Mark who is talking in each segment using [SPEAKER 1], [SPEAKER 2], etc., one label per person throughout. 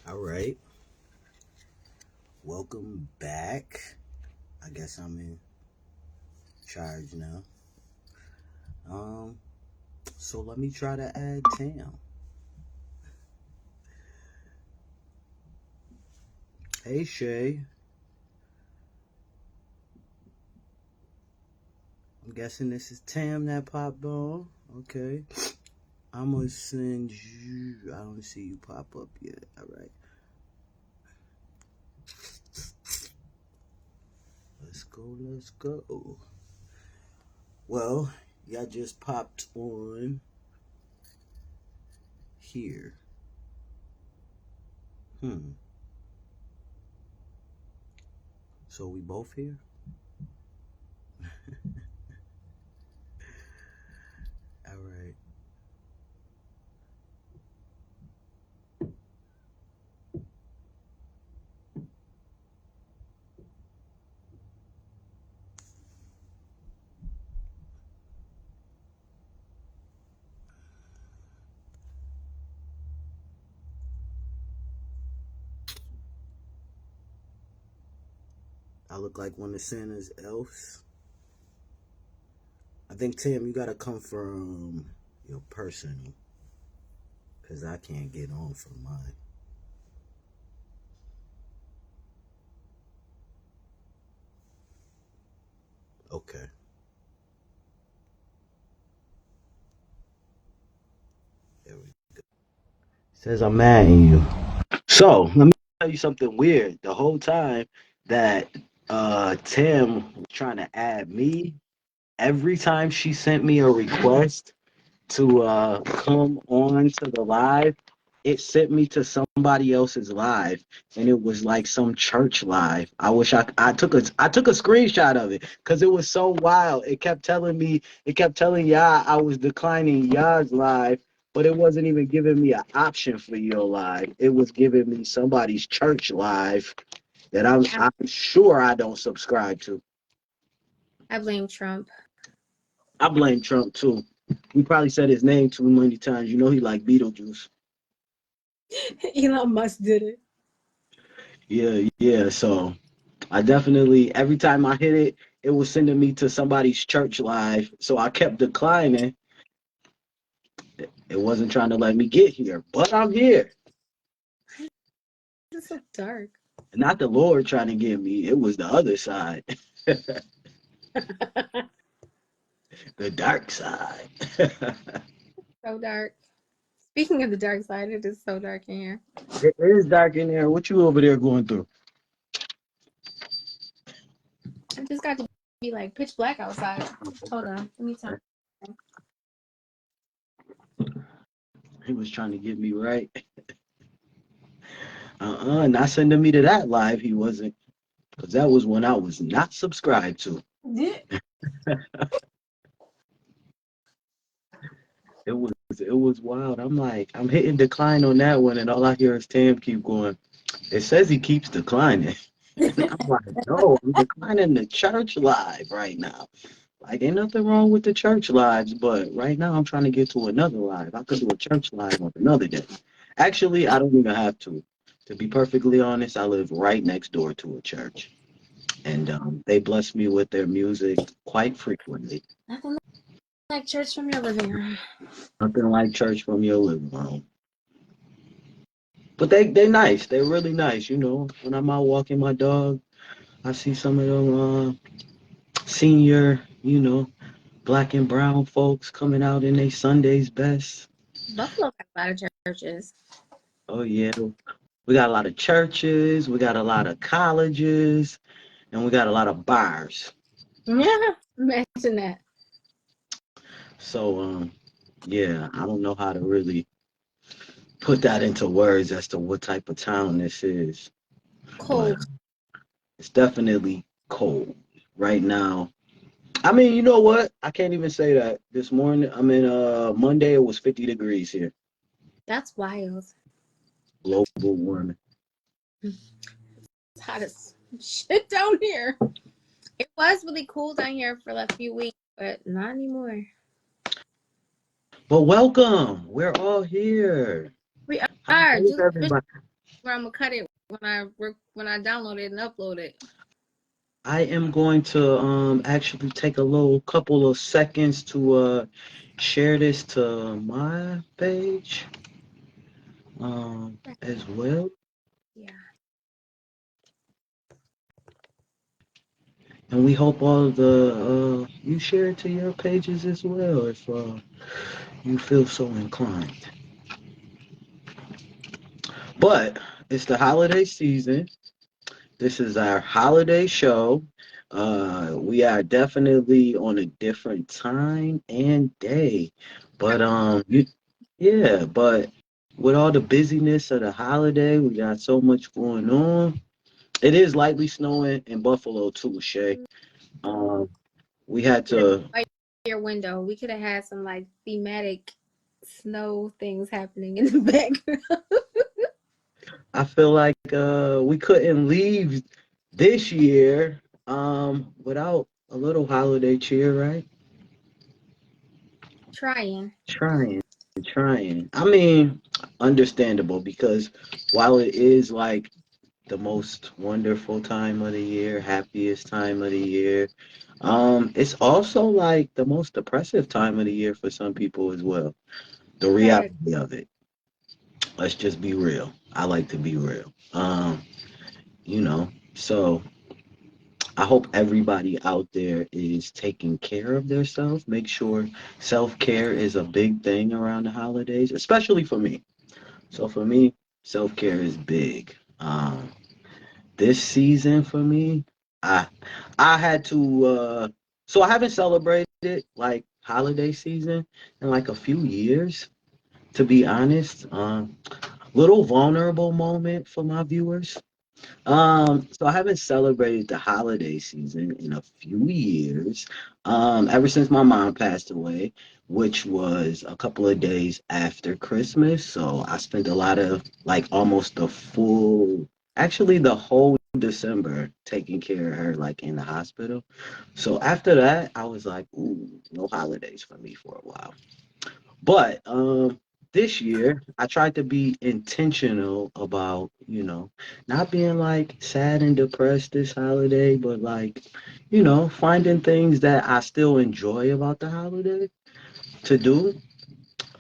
[SPEAKER 1] All right, welcome back. I guess I'm in charge now. Um, so let me try to add Tam. Hey Shay, I'm guessing this is Tam that popped on. Okay, I'm gonna send you. I don't see you pop up yet. All right, let's go. Let's go. Well, y'all just popped on here. Hmm. So we both here. All right. I look like one of Santa's elves. I think Tim, you gotta come from your personal, cause I can't get on from mine. Okay, there we go. Says I'm mad at you. So let me tell you something weird. The whole time that Tim was trying to add me, every time she sent me a request to come on to the live, it sent me to somebody else's live, and it was like some church live. I wish I took a screenshot of it because it was so wild. It kept telling Yah I was declining Yah's live, but it wasn't even giving me an option for your live. It was giving me somebody's church live that
[SPEAKER 2] I,
[SPEAKER 1] I'm sure I don't subscribe to.
[SPEAKER 2] I blame Trump.
[SPEAKER 1] I blame Trump too. He probably said his name too many times. You know he like Beetlejuice.
[SPEAKER 2] Elon Musk did it.
[SPEAKER 1] Yeah, yeah. So I definitely every time I hit it, it was sending me to somebody's church live. So I kept declining. It wasn't trying to let me get here, but I'm here.
[SPEAKER 2] It's so dark.
[SPEAKER 1] Not the Lord trying to get me. It was the other side, the dark side.
[SPEAKER 2] So dark. Speaking of the dark side, it is so dark in here.
[SPEAKER 1] It is dark in there. What you over there going through?
[SPEAKER 2] It just got to be like pitch black outside. Hold on. Let me turn.
[SPEAKER 1] He was trying to get me right. Not sending me to that live. He wasn't, because that was one I was not subscribed to.
[SPEAKER 2] Yeah.
[SPEAKER 1] It was wild. I'm like, I'm hitting decline on that one, and all I hear is Tam keep going. It says he keeps declining. And I'm like, no, I'm declining the church live right now. Like, ain't nothing wrong with the church lives, but right now I'm trying to get to another live. I could do a church live on another day. Actually, I don't even have to. To be perfectly honest, I live right next door to a church, and they bless me with their music quite frequently.
[SPEAKER 2] Nothing like church from your living room.
[SPEAKER 1] Nothing like church from your living room. But they nice. They're really nice. You know, when I'm out walking my dog, I see some of them senior, black and brown folks coming out in their Sunday's best.
[SPEAKER 2] Buffalo got a lot of churches.
[SPEAKER 1] Oh yeah, we got a lot of churches, we got a lot of colleges, and we got a lot of bars.
[SPEAKER 2] Yeah, imagine that.
[SPEAKER 1] So yeah, I don't know how to really put that into words as to what type of town this is, but
[SPEAKER 2] Cold.
[SPEAKER 1] it's definitely cold right now. I mean, you know what? I can't even say that. This morning, I mean, Monday it was 50 degrees here.
[SPEAKER 2] That's wild.
[SPEAKER 1] Global warming.
[SPEAKER 2] It's hot as shit down here. It was really cool down here for a few weeks, but not anymore.
[SPEAKER 1] But welcome. We're all here.
[SPEAKER 2] We
[SPEAKER 1] How
[SPEAKER 2] are.
[SPEAKER 1] is
[SPEAKER 2] Julie Fish
[SPEAKER 1] everybody?
[SPEAKER 2] where I'm gonna cut it when I download it and upload it.
[SPEAKER 1] I am going to actually take a little couple of seconds to share this to my page as well.
[SPEAKER 2] Yeah.
[SPEAKER 1] And we hope all of the you share it to your pages as well if you feel so inclined. But it's the holiday season. This is our holiday show. We are definitely on a different time and day. But but with all the busyness of the holiday, we got so much going on. It is lightly snowing in Buffalo too, Shay. Um, we had to.
[SPEAKER 2] By your window, we could have had some like thematic snow things happening in the background.
[SPEAKER 1] I feel like we couldn't leave this year without a little holiday cheer, right?
[SPEAKER 2] Trying.
[SPEAKER 1] Trying, trying. I mean, understandable because while it is like the most wonderful time of the year, happiest time of the year, it's also like the most depressive time of the year for some people as well. The
[SPEAKER 2] Right.
[SPEAKER 1] reality of it. Let's just be real. I like to be real. So I hope everybody out there is taking care of themselves. Make sure self-care is a big thing around the holidays, especially for me. So for me, self-care is big. This season for me, I I had to so I haven't celebrated like holiday season in like a few years, to be honest. Little vulnerable moment for my viewers. So I haven't celebrated the holiday season in a few years. Ever since my mom passed away, which was a couple of days after Christmas. So I spent a lot of like almost the full, actually the whole December taking care of her like in the hospital. So after that, I was like, ooh, no holidays for me for a while. But this year I tried to be intentional about, not being like sad and depressed this holiday, but like, finding things that I still enjoy about the holiday to do.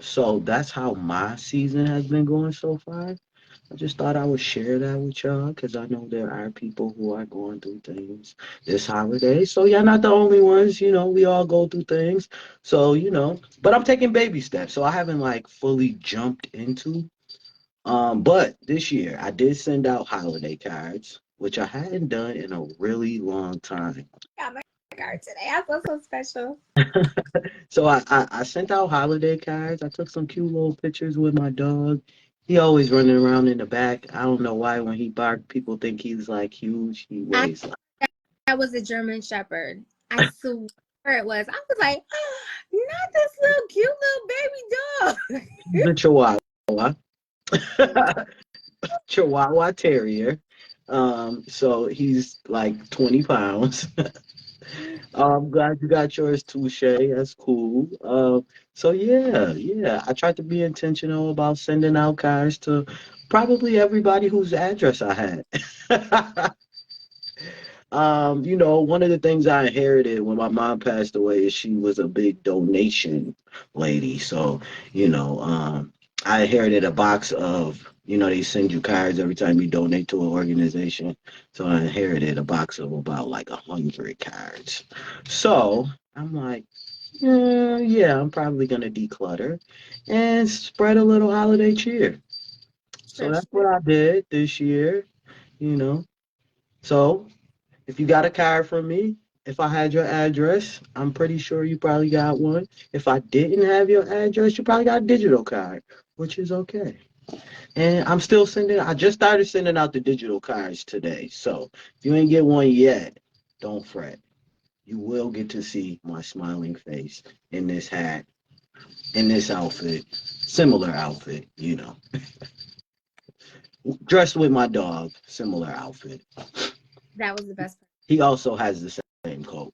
[SPEAKER 1] So that's how my season has been going so far. I just thought I would share that with y'all because I know there are people who are going through things this holiday. So y'all not the only ones, we all go through things. So, but I'm taking baby steps. So I haven't like fully jumped into. But this year I did send out holiday cards, which I hadn't done in a really long time.
[SPEAKER 2] Yeah, my card today. I feel so special.
[SPEAKER 1] So I sent out holiday cards. I took some cute little pictures with my dog. He always running around in the back. I don't know why when he barked, people think he's like huge. He
[SPEAKER 2] I
[SPEAKER 1] weighs like
[SPEAKER 2] that was a German Shepherd. I swear it was. I was like, oh, not this little cute little baby dog.
[SPEAKER 1] the Chihuahua, Chihuahua Terrier. So he's like 20 pounds. I'm glad you got yours too, Shay. That's cool. So yeah. I tried to be intentional about sending out cards to probably everybody whose address I had. One of the things I inherited when my mom passed away is she was a big donation lady. So, I inherited a box of, they send you cards every time you donate to an organization. So I inherited a box of about like 100 cards. So I'm like, yeah, I'm probably gonna declutter and spread a little holiday cheer. So
[SPEAKER 2] Sure,
[SPEAKER 1] that's
[SPEAKER 2] sure.
[SPEAKER 1] what I did this year, you know. So if you got a card from me, if I had your address, I'm pretty sure you probably got one. If I didn't have your address, you probably got a digital card, which is okay. And I just started sending out the digital cards today. So if you ain't get one yet, don't fret. You will get to see my smiling face in this hat, in this outfit, similar outfit, dressed with my dog, similar outfit.
[SPEAKER 2] That was the best
[SPEAKER 1] He also has the same coat.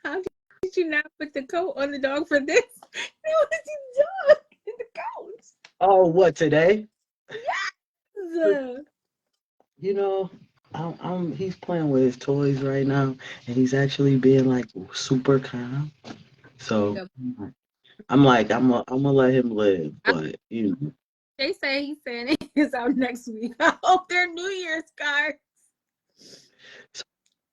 [SPEAKER 2] part. How did you not put the coat on the dog for this? It was the dog in the coat.
[SPEAKER 1] Oh, what today? You know, he's playing with his toys right now, and he's actually being like super calm. So I'm gonna let him live, but you know.
[SPEAKER 2] They say he's saying it is out next week. I hope they're New Year's cards.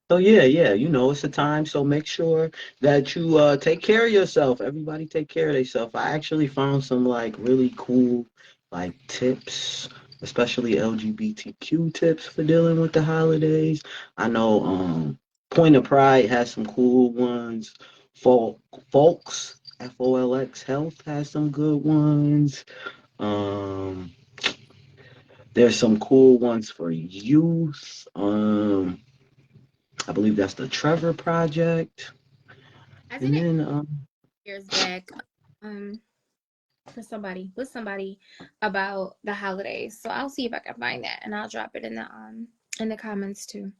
[SPEAKER 1] So yeah, you know, it's a time, so make sure that you take care of yourself. Everybody take care of themselves. I actually found some like really cool like tips, especially LGBTQ tips for dealing with the holidays. I know Point of Pride has some cool ones. Folks, FOLX Health has some good ones. Um there's some cool ones for youth. I believe that's the Trevor Project.
[SPEAKER 2] I did
[SPEAKER 1] And
[SPEAKER 2] it
[SPEAKER 1] then
[SPEAKER 2] years back with somebody about the holidays. So I'll see if I can find that and I'll drop it in the comments too.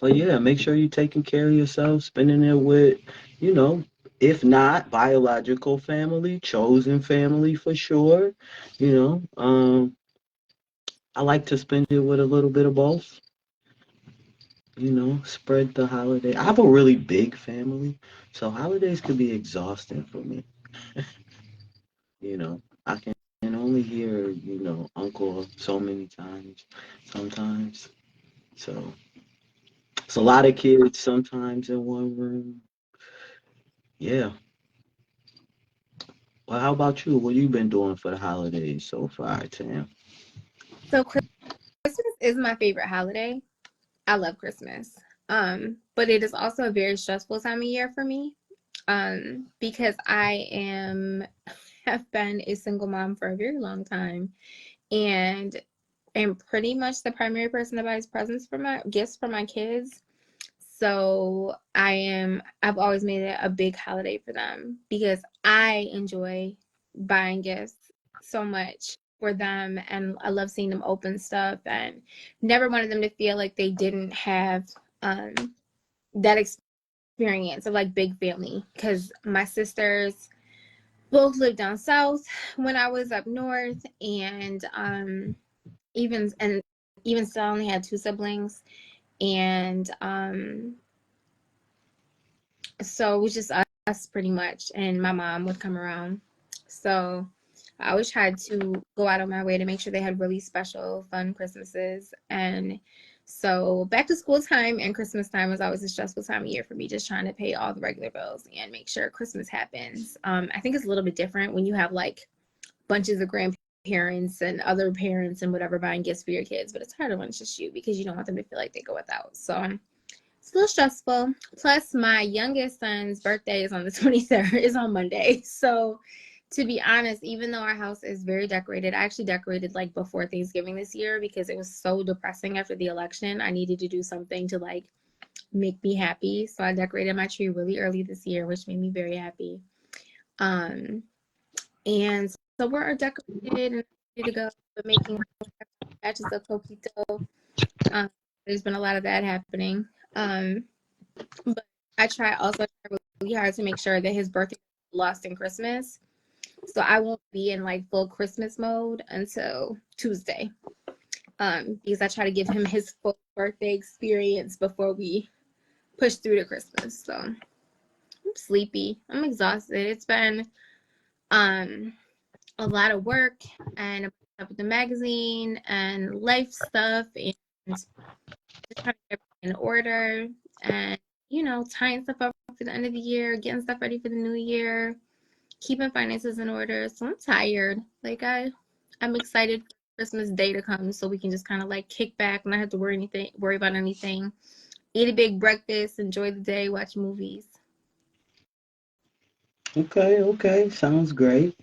[SPEAKER 1] but yeah, make sure you're taking care of yourself, spending it with, you know, if not biological family, chosen family for sure. You know, I like to spend it with a little bit of both. You know, spread the holiday. I have a really big family, so holidays could be exhausting for me. You know, I can only hear, you know, uncle so many times sometimes. So it's a lot of kids sometimes in one room. Yeah. Well, how about you? What you been doing for the holidays so far, Tam?
[SPEAKER 2] So Christmas is my favorite holiday. I love Christmas. But it is also a very stressful time of year for me. Because I have been a single mom for a very long time and am pretty much the primary person that buys presents for my gifts for my kids. So I've always made it a big holiday for them because I enjoy buying gifts so much for them and I love seeing them open stuff and never wanted them to feel like they didn't have um that experience of like big family because my sisters both lived down south when I was up north and even and even still I only had two siblings and so it was just us pretty much, and my mom would come around. So I always tried to go out of my way to make sure they had really special, fun Christmases. And so back to school time and Christmas time was always a stressful time of year for me, just trying to pay all the regular bills and make sure Christmas happens. I think it's a little bit different when you have like bunches of grandparents and other parents and whatever buying gifts for your kids, but it's harder when it's just you because you don't want them to feel like they go without. So it's a little stressful. Plus, my youngest son's birthday is on the 23rd, is on Monday. So, to be honest, even though our house is very decorated, I actually decorated like before Thanksgiving this year because it was so depressing after the election. I needed to do something to like make me happy. So, I decorated my tree really early this year, which made me very happy. And so we're decorated and ready to go. We're making batches of coquito. There's been a lot of that happening. But I try really hard to make sure that his birthday is lost in Christmas. So I won't be in like full Christmas mode until Tuesday. Because I try to give him his full birthday experience before we push through to Christmas. So I'm sleepy. I'm exhausted. It's been a lot of work and up with the magazine and life stuff and just trying to get in order and tying stuff up for the end of the year, getting stuff ready for the new year, keeping finances in order. So I'm tired. Like I'm excited for Christmas Day to come so we can just kind of like kick back, not have to worry about anything. Eat a big breakfast, enjoy the day, watch movies.
[SPEAKER 1] Okay, sounds great.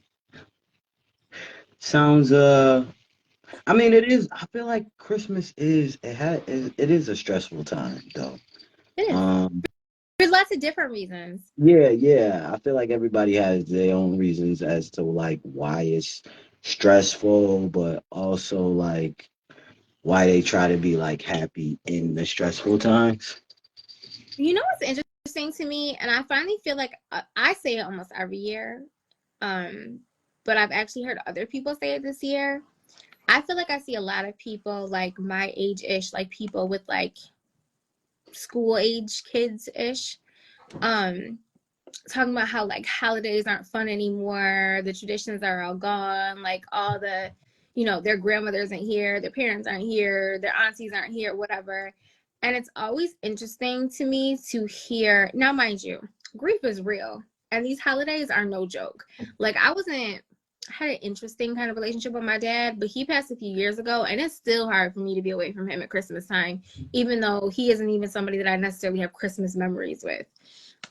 [SPEAKER 1] Sounds I mean it is I feel like Christmas it is a stressful time though.
[SPEAKER 2] It is.
[SPEAKER 1] Um
[SPEAKER 2] There's lots of different reasons.
[SPEAKER 1] yeah. I feel like everybody has their own reasons as to like why it's stressful, but also like why they try to be like happy in the stressful times.
[SPEAKER 2] You know what's interesting to me, and I finally feel like I say it almost every year, but I've actually heard other people say it this year. I feel like I see a lot of people like my age-ish, like people with like school age kids-ish, um, talking about how like holidays aren't fun anymore, the traditions are all gone, like all the, you know, their grandmothers aren't here, their parents aren't here, their aunties aren't here, whatever. And it's always interesting to me to hear, now mind you, grief is real and these holidays are no joke. Like I had an interesting kind of relationship with my dad, but he passed a few years ago and it's still hard for me to be away from him at Christmas time, even though he isn't even somebody that I necessarily have Christmas memories with.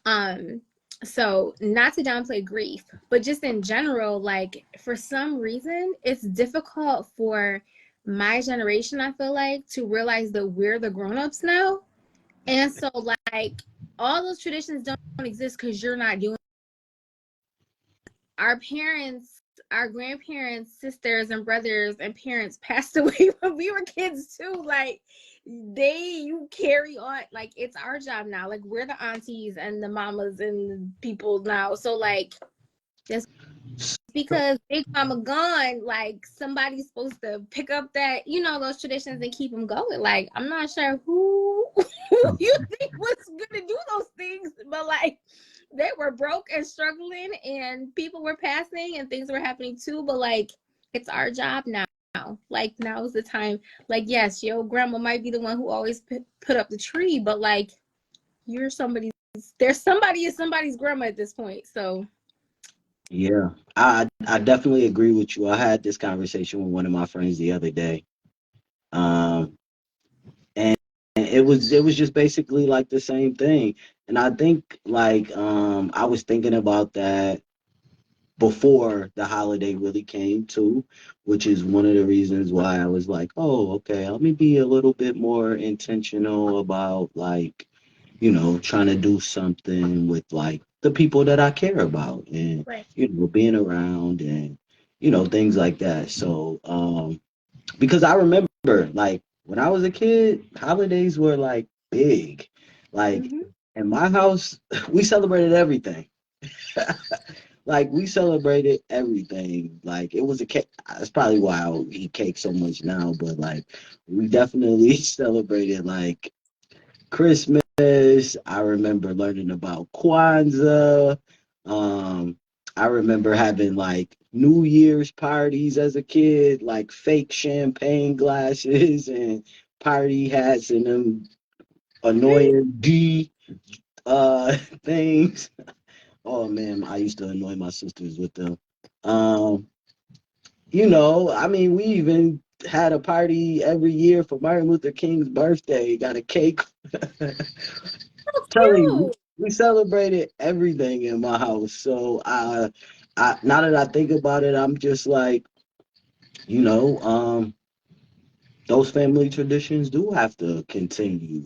[SPEAKER 2] um so not to downplay grief, but just in general, like for some reason it's difficult for my generation, I feel like, to realize that we're the grown-ups now. And so like all those traditions don't exist because you're not doing. Our parents, our grandparents, sisters and brothers and parents passed away when we were kids too. Like you carry on, like it's our job now. Like we're the aunties and the mamas and the people now. So like just because big mama gone, like somebody's supposed to pick up that, you know, those traditions and keep them going. Like I'm not sure who you think was gonna do those things, but like they were broke and struggling and people were passing and things were happening too. But like it's our job now. Like now is the time. Like yes, your grandma might be the one who always put up the tree, but like you're somebody's, there's somebody is somebody's grandma at this point. So
[SPEAKER 1] Yeah, I definitely agree with you. I had this conversation with one of my friends the other day. Um, and it was just basically like the same thing. And I think like I was thinking about that before the holiday really came to, which is one of the reasons why I was like, oh, okay, let me be a little bit more intentional about like, trying to do something with like the people that I care about and,
[SPEAKER 2] right.
[SPEAKER 1] being around and, things like that. So, because I remember like when I was a kid, holidays were like big. Like
[SPEAKER 2] Mm-hmm.
[SPEAKER 1] in my house, we celebrated everything. Like we celebrated everything. Like it was a cake. That's probably why I eat cake so much now. But like we definitely celebrated like Christmas. I remember learning about Kwanzaa. Um, I remember having like New Year's parties as a kid, like fake champagne glasses and party hats and them annoying D things. Oh man, I used to annoy my sisters with them. Um, I mean, we even had a party every year for Martin Luther King's birthday. Got a cake. Telling you,
[SPEAKER 2] Cute.
[SPEAKER 1] we celebrated everything in my house. So now that I think about it, I'm just like, you know, um, those family traditions do have to continue.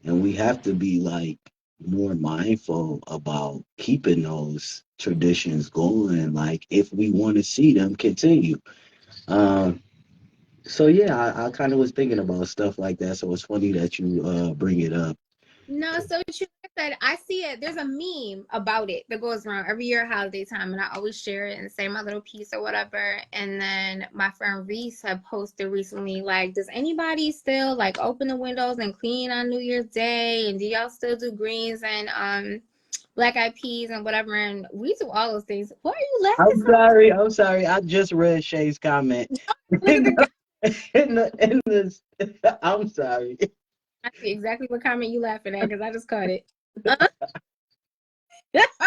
[SPEAKER 1] And we have to be like more mindful about keeping those traditions going, like if we want to see them continue. Um, so yeah, I kind of was thinking about stuff like that. So it's funny that you bring it up.
[SPEAKER 2] No, so true. Like I said, I see it. There's a meme about it that goes around every year holiday time, and I always share it and say my little piece or whatever. And then my friend Reese had posted recently, like, does anybody still like open the windows and clean on New Year's Day? And do y'all still do greens and black eyed peas and whatever? And we do all those things. Why are you laughing
[SPEAKER 1] I'm
[SPEAKER 2] so
[SPEAKER 1] sorry. I'm sorry. I just read Shay's comment.
[SPEAKER 2] much? Look at
[SPEAKER 1] in
[SPEAKER 2] the guy.
[SPEAKER 1] this. I'm sorry.
[SPEAKER 2] I see exactly what comment you laughing at because I just caught it. I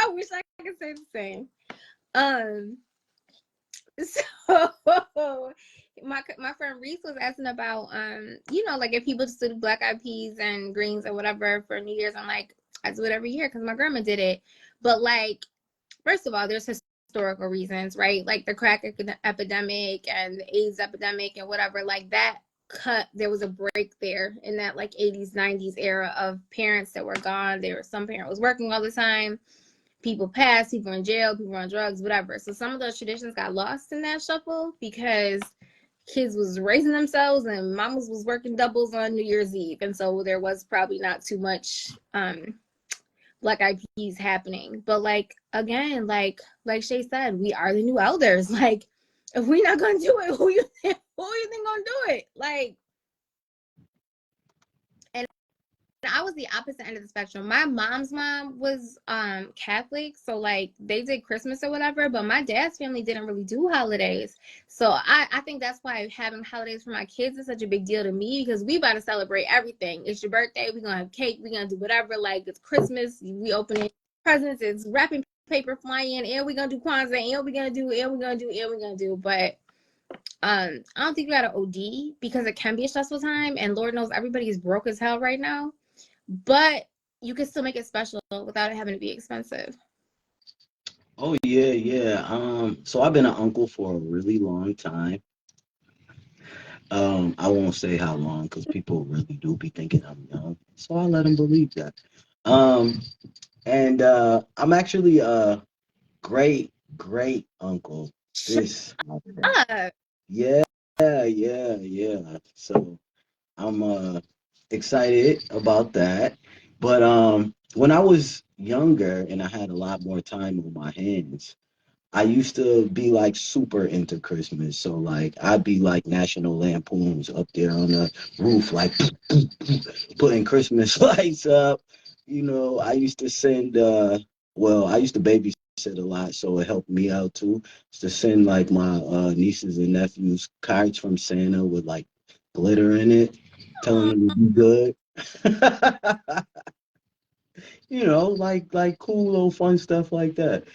[SPEAKER 2] wish I could say the same. Um, so my friend Reese was asking about like if people just do black eyed peas and greens or whatever for New Year's. I'm like, I do it every year because my grandma did it. But like, first of all, there's historical reasons, right? Like the crack epidemic and the AIDS epidemic and whatever, like that cut, there was a break there in that like 80s 90s era of parents that were gone. There was some parent was working all the time, people passed, people in jail, people on drugs, whatever. So some of those traditions got lost in that shuffle because kids was raising themselves and mamas was working doubles on New Year's Eve. And so there was probably not too much black eyed peas happening. But like again, like Shay said, we are the new elders. Like If we not gonna do it, who you think gonna do it? Like, and I was the opposite end of the spectrum. My mom's mom was Catholic, so like they did Christmas or whatever, but my dad's family didn't really do holidays. So I think that's why having holidays for my kids is such a big deal to me, because we about to celebrate everything. It's your birthday, we're gonna have cake, we're gonna do whatever, like it's Christmas, we opening presents, it's wrapping paper flying, and we're gonna do Kwanzaa, and we're gonna do. But I don't think you gotta OD, because it can be a stressful time, and Lord knows everybody is broke as hell right now. But you can still make it special without it having to be expensive.
[SPEAKER 1] Oh yeah, yeah. So I've been an uncle for a really long time. I won't say how long because people really do be thinking I'm young, so I'll let them believe that. Um, and I'm actually a great uncle.
[SPEAKER 2] Shut
[SPEAKER 1] This holiday.
[SPEAKER 2] up.
[SPEAKER 1] Yeah, yeah. So I'm excited about that. But when I was younger and I had a lot more time on my hands, I used to be like super into Christmas. So like I'd be like National Lampoons up there on the roof, like putting Christmas lights up. You know, I used to send I used to babysit a lot, so it helped me out too. To send like my nieces and nephews cards from Santa with like glitter in it, telling
[SPEAKER 2] Aw.
[SPEAKER 1] them to be good. You know, like cool little fun stuff like that.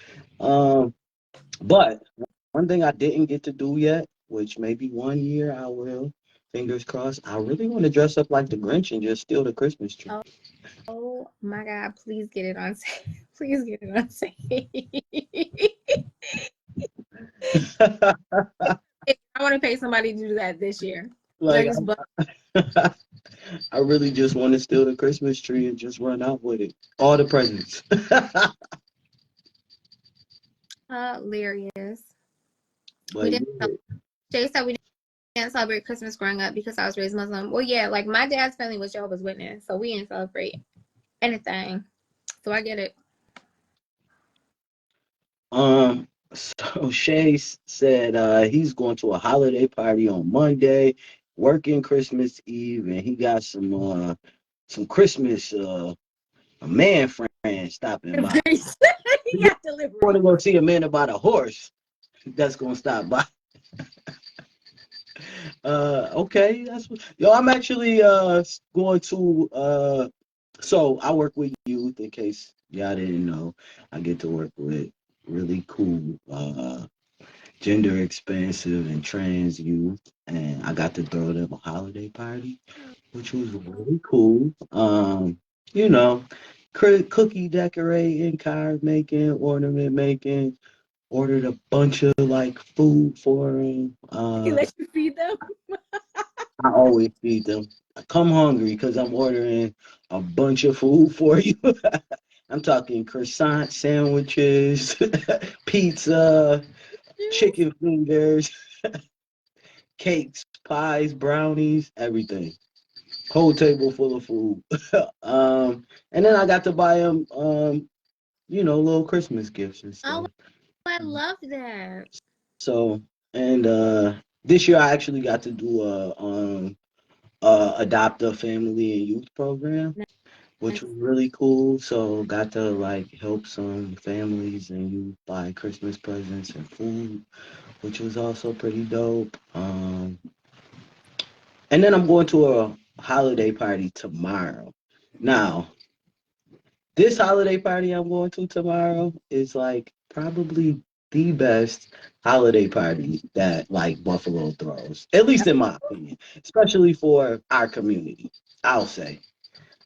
[SPEAKER 1] Um, but one thing I didn't get to do yet, which maybe one year I will, fingers crossed, I really want to dress up like the Grinch and just steal the Christmas tree.
[SPEAKER 2] Oh my God, please get it on tape. Please get it on tape. I want to pay somebody to do that this year.
[SPEAKER 1] Like
[SPEAKER 2] Like it's
[SPEAKER 1] I really just want to steal the Christmas tree and just run out with it. All the presents.
[SPEAKER 2] hilarious. We
[SPEAKER 1] But
[SPEAKER 2] didn't.
[SPEAKER 1] yeah.
[SPEAKER 2] Jay said we didn't celebrate Christmas growing up because I was raised Muslim. Well, yeah, like my dad's family was Jehovah's Witness, so we didn't celebrate anything. So I get it.
[SPEAKER 1] So Shay said he's going to a holiday party on Monday, working Christmas Eve, and he got some Christmas a man friend stopping by.
[SPEAKER 2] He
[SPEAKER 1] You
[SPEAKER 2] got
[SPEAKER 1] want
[SPEAKER 2] delivery.
[SPEAKER 1] to go see a man about a horse that's gonna stop by. Okay, yo. I'm actually going to so I work with youth. In case y'all didn't know, I get to work with really cool gender expansive and trans youth, and I got to throw them a holiday party, which was really cool. You know, cookie decorating, card making, ornament making. Ordered a bunch of like food for them.
[SPEAKER 2] He let you feed them.
[SPEAKER 1] I always feed them. I come hungry because I'm ordering a bunch of food for you. I'm talking croissant sandwiches, pizza,
[SPEAKER 2] Yes.
[SPEAKER 1] chicken fingers, cakes, pies, brownies, everything. Whole table full of food. And then I got to buy them, little Christmas gifts and
[SPEAKER 2] Oh,
[SPEAKER 1] stuff.
[SPEAKER 2] I love that.
[SPEAKER 1] So, and this year I actually got to do adopt a family and youth program, which
[SPEAKER 2] Nice.
[SPEAKER 1] was really cool. So got to like help some families and youth buy Christmas presents and food, which was also pretty dope. And then I'm going to a holiday party tomorrow. Now, this holiday party I'm going to tomorrow is like probably the best holiday party that like Buffalo throws, at least in my opinion, especially for our community. I'll say.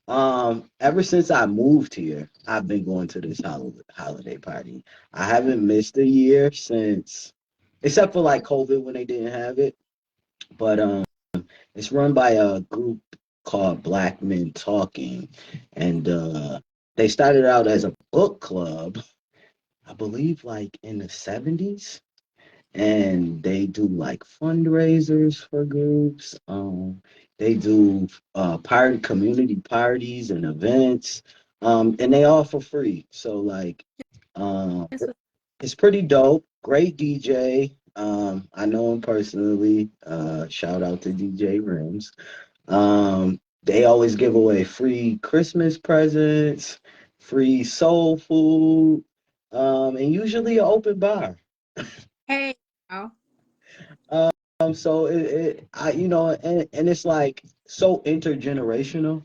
[SPEAKER 1] Ever since I moved here, I've been going to this holiday party. I haven't missed a year since, except for like COVID when they didn't have it. But it's run by a group called Black Men Talking, and they started out as a book club, I believe, like in the '70s, and they do like fundraisers for groups. They do community parties and events, and they all for free. So like, um,
[SPEAKER 2] That's what-
[SPEAKER 1] it's pretty dope. Great DJ. I know him personally. Shout out to DJ Rims. They always give away free Christmas presents, free soul food, and usually an open bar.
[SPEAKER 2] Hey, oh,
[SPEAKER 1] So and it's like so intergenerational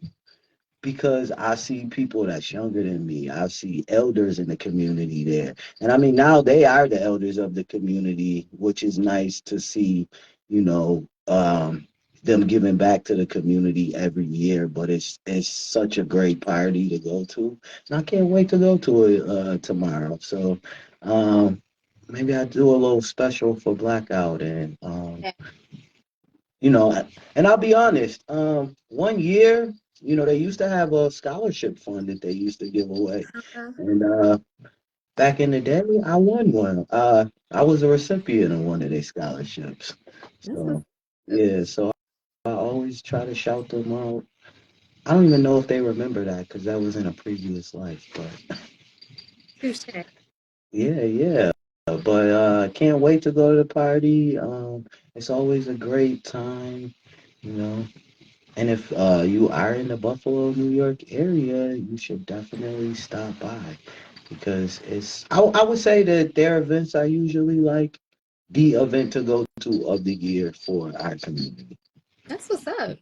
[SPEAKER 1] because I see people that's younger than me. I see elders in the community there. And I mean, now they are the elders of the community, which is nice to see, you know, them giving back to the community every year. But it's such a great party to go to. And I can't wait to go to it tomorrow. So um, maybe I do a little special for Blackout and
[SPEAKER 2] yeah.
[SPEAKER 1] you know, and I'll be honest, one year, they used to have a scholarship fund that they used to give away.
[SPEAKER 2] Uh,
[SPEAKER 1] And back in the day, I won one. I was a recipient of one of their scholarships.
[SPEAKER 2] this was
[SPEAKER 1] So, yeah, so I always try to shout them out. I don't even know if they remember that because that was in a previous life, but
[SPEAKER 2] touche.
[SPEAKER 1] yeah, yeah. But can't wait to go to the party. It's always a great time, you know. And if you are in the Buffalo, New York area, you should definitely stop by because I would say that their events are usually like the event to go to of the year for our community.
[SPEAKER 2] That's what's up.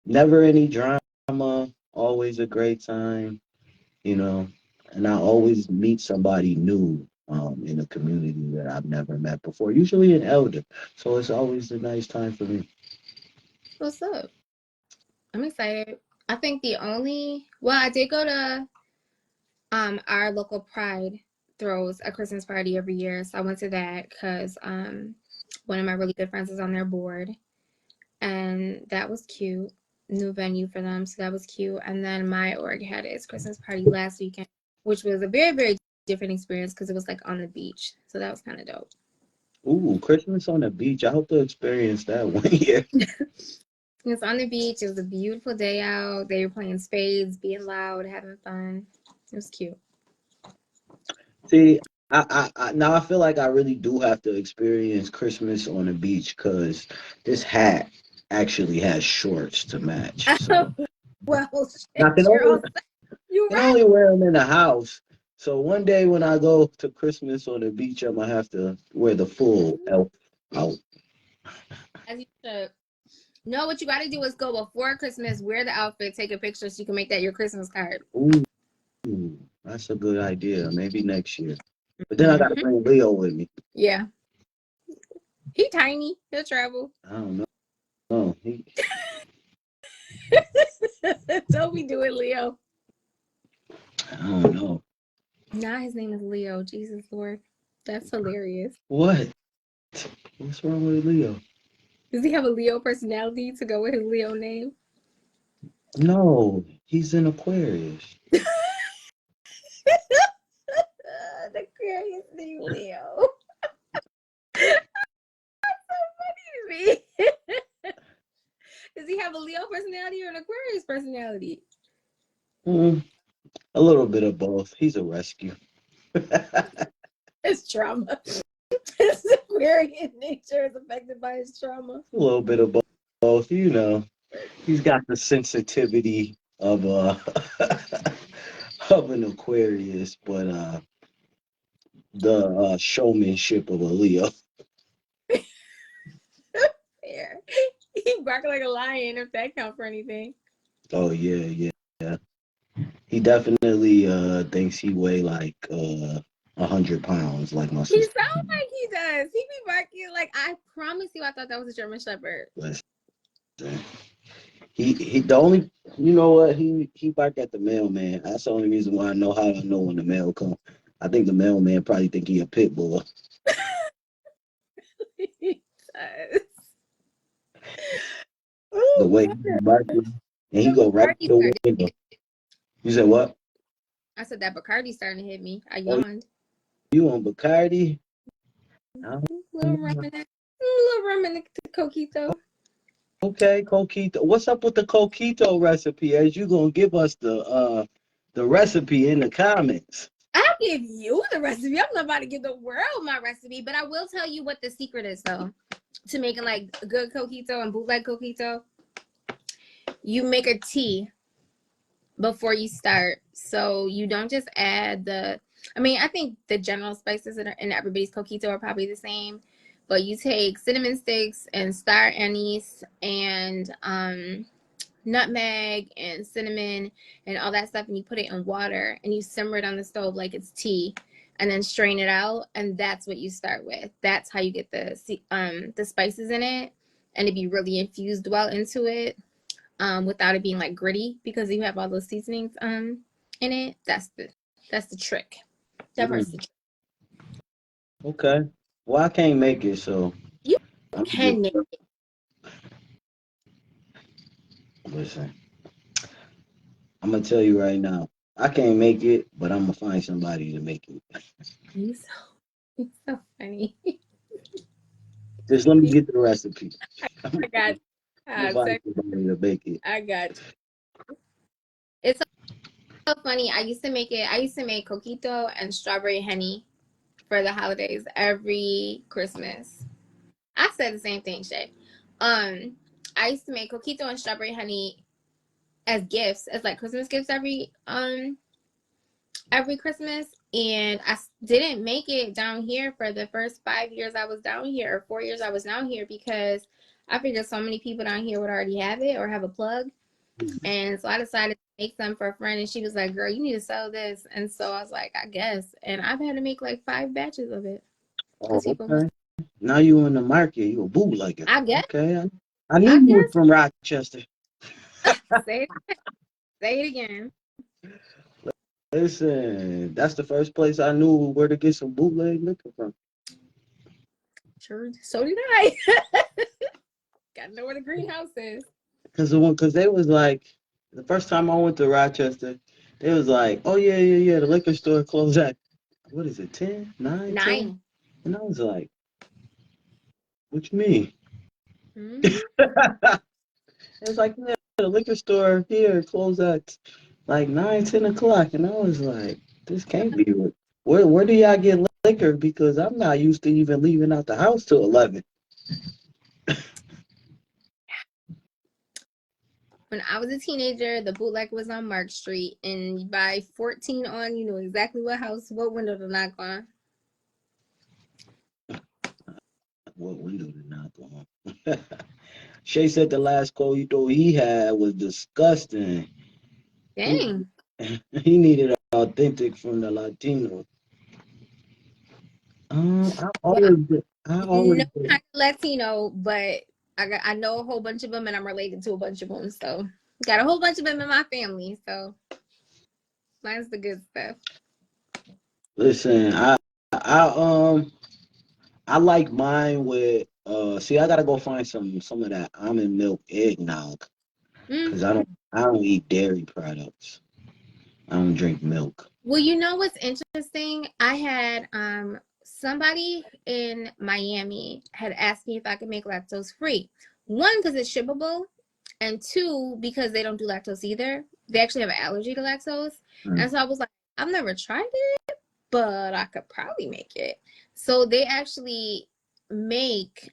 [SPEAKER 1] Never any drama, always a great time, you know, and I always meet somebody new in the community that I've never met before, usually an elder. So it's always a nice time for me.
[SPEAKER 2] What's up? I'm excited. I think I did go to our local Pride throws a Christmas party every year, so I went to that because one of my really good friends is on their board, and that was cute. New venue for them, so that was cute. And then my org had its Christmas party last weekend, which was a very, very different experience because it was like on the beach, so that was kind of dope.
[SPEAKER 1] Ooh, Christmas on the beach. I hope to experience that one year.
[SPEAKER 2] It was on the beach. It was a beautiful day out. They were playing spades, being loud, having fun. It was cute.
[SPEAKER 1] See, now I feel like I really do have to experience Christmas on the beach because this hat actually has shorts to match. So
[SPEAKER 2] Well,
[SPEAKER 1] and I
[SPEAKER 2] shit, you're
[SPEAKER 1] can
[SPEAKER 2] right.
[SPEAKER 1] only wear them in the house. So one day when I go to Christmas on the beach, I'm gonna have to wear the full elf out.
[SPEAKER 2] As you should. No, what you got to do is go before Christmas, wear the outfit, take a picture so you can make that your Christmas card.
[SPEAKER 1] Ooh, that's a good idea. Maybe next year. But then I gotta
[SPEAKER 2] Hmm.
[SPEAKER 1] bring Leo with me.
[SPEAKER 2] Yeah. He tiny. He'll travel.
[SPEAKER 1] I don't know. No,
[SPEAKER 2] Don't be doing Leo.
[SPEAKER 1] I don't know.
[SPEAKER 2] Nah, his name is Leo. Jesus Lord. That's hilarious.
[SPEAKER 1] What? What's wrong with Leo?
[SPEAKER 2] Does he have a Leo personality to go with his Leo name?
[SPEAKER 1] No, he's an Aquarius.
[SPEAKER 2] The Aquarius named Leo. Me. Does he have a Leo personality or an Aquarius personality?
[SPEAKER 1] Mm, a little bit of both. He's a rescue. A
[SPEAKER 2] It's trauma. His Aquarian nature is affected by his trauma.
[SPEAKER 1] little bit of both. He's got the sensitivity of of an Aquarius, but the showmanship of a Leo.
[SPEAKER 2] Fair. He barked like a lion, if that counts for anything.
[SPEAKER 1] Oh yeah, yeah. He definitely thinks he weigh like 100 pounds, like my
[SPEAKER 2] He
[SPEAKER 1] sister.
[SPEAKER 2] sounds like he does. He be barking like, I promise you, I thought that was a German Shepherd.
[SPEAKER 1] Listen, he the only you know what he bark at the mailman. That's the only reason why I know how I know when the mail come. I think the mailman probably think he a pit bull.
[SPEAKER 2] He does.
[SPEAKER 1] The way
[SPEAKER 2] Ooh,
[SPEAKER 1] he barking, and he
[SPEAKER 2] the
[SPEAKER 1] go right
[SPEAKER 2] Bacardi
[SPEAKER 1] to the
[SPEAKER 2] started.
[SPEAKER 1] window. You said what?
[SPEAKER 2] I said that Bacardi starting to hit me. I
[SPEAKER 1] Oh,
[SPEAKER 2] yawned.
[SPEAKER 1] you on Bacardi?
[SPEAKER 2] Little rum in that. Little rum in the coquito.
[SPEAKER 1] Okay, coquito. What's up with the coquito recipe? As you gonna give us the recipe in the comments?
[SPEAKER 2] I'll give you the recipe. I'm not about to give the world my recipe, but I will tell you what the secret is, though, to making like a good coquito and bootleg coquito. You make a tea before you start, so you don't just add I think the general spices in everybody's coquito are probably the same, but you take cinnamon sticks and star anise and nutmeg and cinnamon and all that stuff, and you put it in water and you simmer it on the stove like it's tea, and then strain it out, and that's what you start with. That's how you get the spices in it, and it be really infused well into it, without it being like gritty, because you have all those seasonings in it. That's the trick. That part's the trick.
[SPEAKER 1] Okay. Well, I can't make it, so
[SPEAKER 2] You
[SPEAKER 1] I'm
[SPEAKER 2] can make it.
[SPEAKER 1] listen. I'm gonna tell you right now. I can't make it, but I'm gonna find somebody to make it.
[SPEAKER 2] You so funny.
[SPEAKER 1] Just let me get the recipe. I'm
[SPEAKER 2] I got
[SPEAKER 1] gonna find somebody to make it.
[SPEAKER 2] I got you. It's so funny. I used to make coquito and strawberry honey for the holidays every Christmas. I said the same thing, Shay. I used to make coquito and strawberry honey as gifts, as like Christmas gifts every Christmas, and I didn't make it down here for the first 5 years I was down here, or 4 years I was down here, because I figured so many people down here would already have it or have a plug. And so I decided to make some for a friend, and she was like, girl, you need to sell this. And so I was like, I guess. And I've had to make like 5 batches of it.
[SPEAKER 1] Oh, okay. Now you in the market. You a bootlegger.
[SPEAKER 2] I guess.
[SPEAKER 1] Okay. I knew you were from Rochester.
[SPEAKER 2] Say it again.
[SPEAKER 1] Listen, that's the first place I knew where to get some bootleg liquor from.
[SPEAKER 2] Sure. So did I. Gotta know where the greenhouse is.
[SPEAKER 1] Because they was like, the first time I went to Rochester, they was like, oh, yeah, the liquor store closed at, what is it, 10? 9? 10? And I was like, what you mean?
[SPEAKER 2] Mm-hmm.
[SPEAKER 1] It was like, yeah, the liquor store here closed at like 9, 10 o'clock. And I was like, this can't be real. Where do y'all get liquor? Because I'm not used to even leaving out the house till 11.
[SPEAKER 2] When I was a teenager, the bootleg was on Mark Street, and by 14 on, you know exactly what window to knock on.
[SPEAKER 1] What window to knock on? Shay said the last coquito he had was disgusting.
[SPEAKER 2] Dang.
[SPEAKER 1] He needed authentic from the Latino. I always
[SPEAKER 2] No kind of Latino, but I know a whole bunch of them, and I'm related to a bunch of them. So got a whole bunch of them in my family. So mine's the good stuff.
[SPEAKER 1] Listen, I like mine with see, I gotta go find some of that almond milk eggnog, because I don't eat dairy products. I don't drink milk.
[SPEAKER 2] Well, you know what's interesting? I had somebody in Miami had asked me if I could make lactose free. One, because it's shippable, and two, because they don't do lactose either. They actually have an allergy to lactose. And so I was like, I've never tried it, but I could probably make it. So they actually make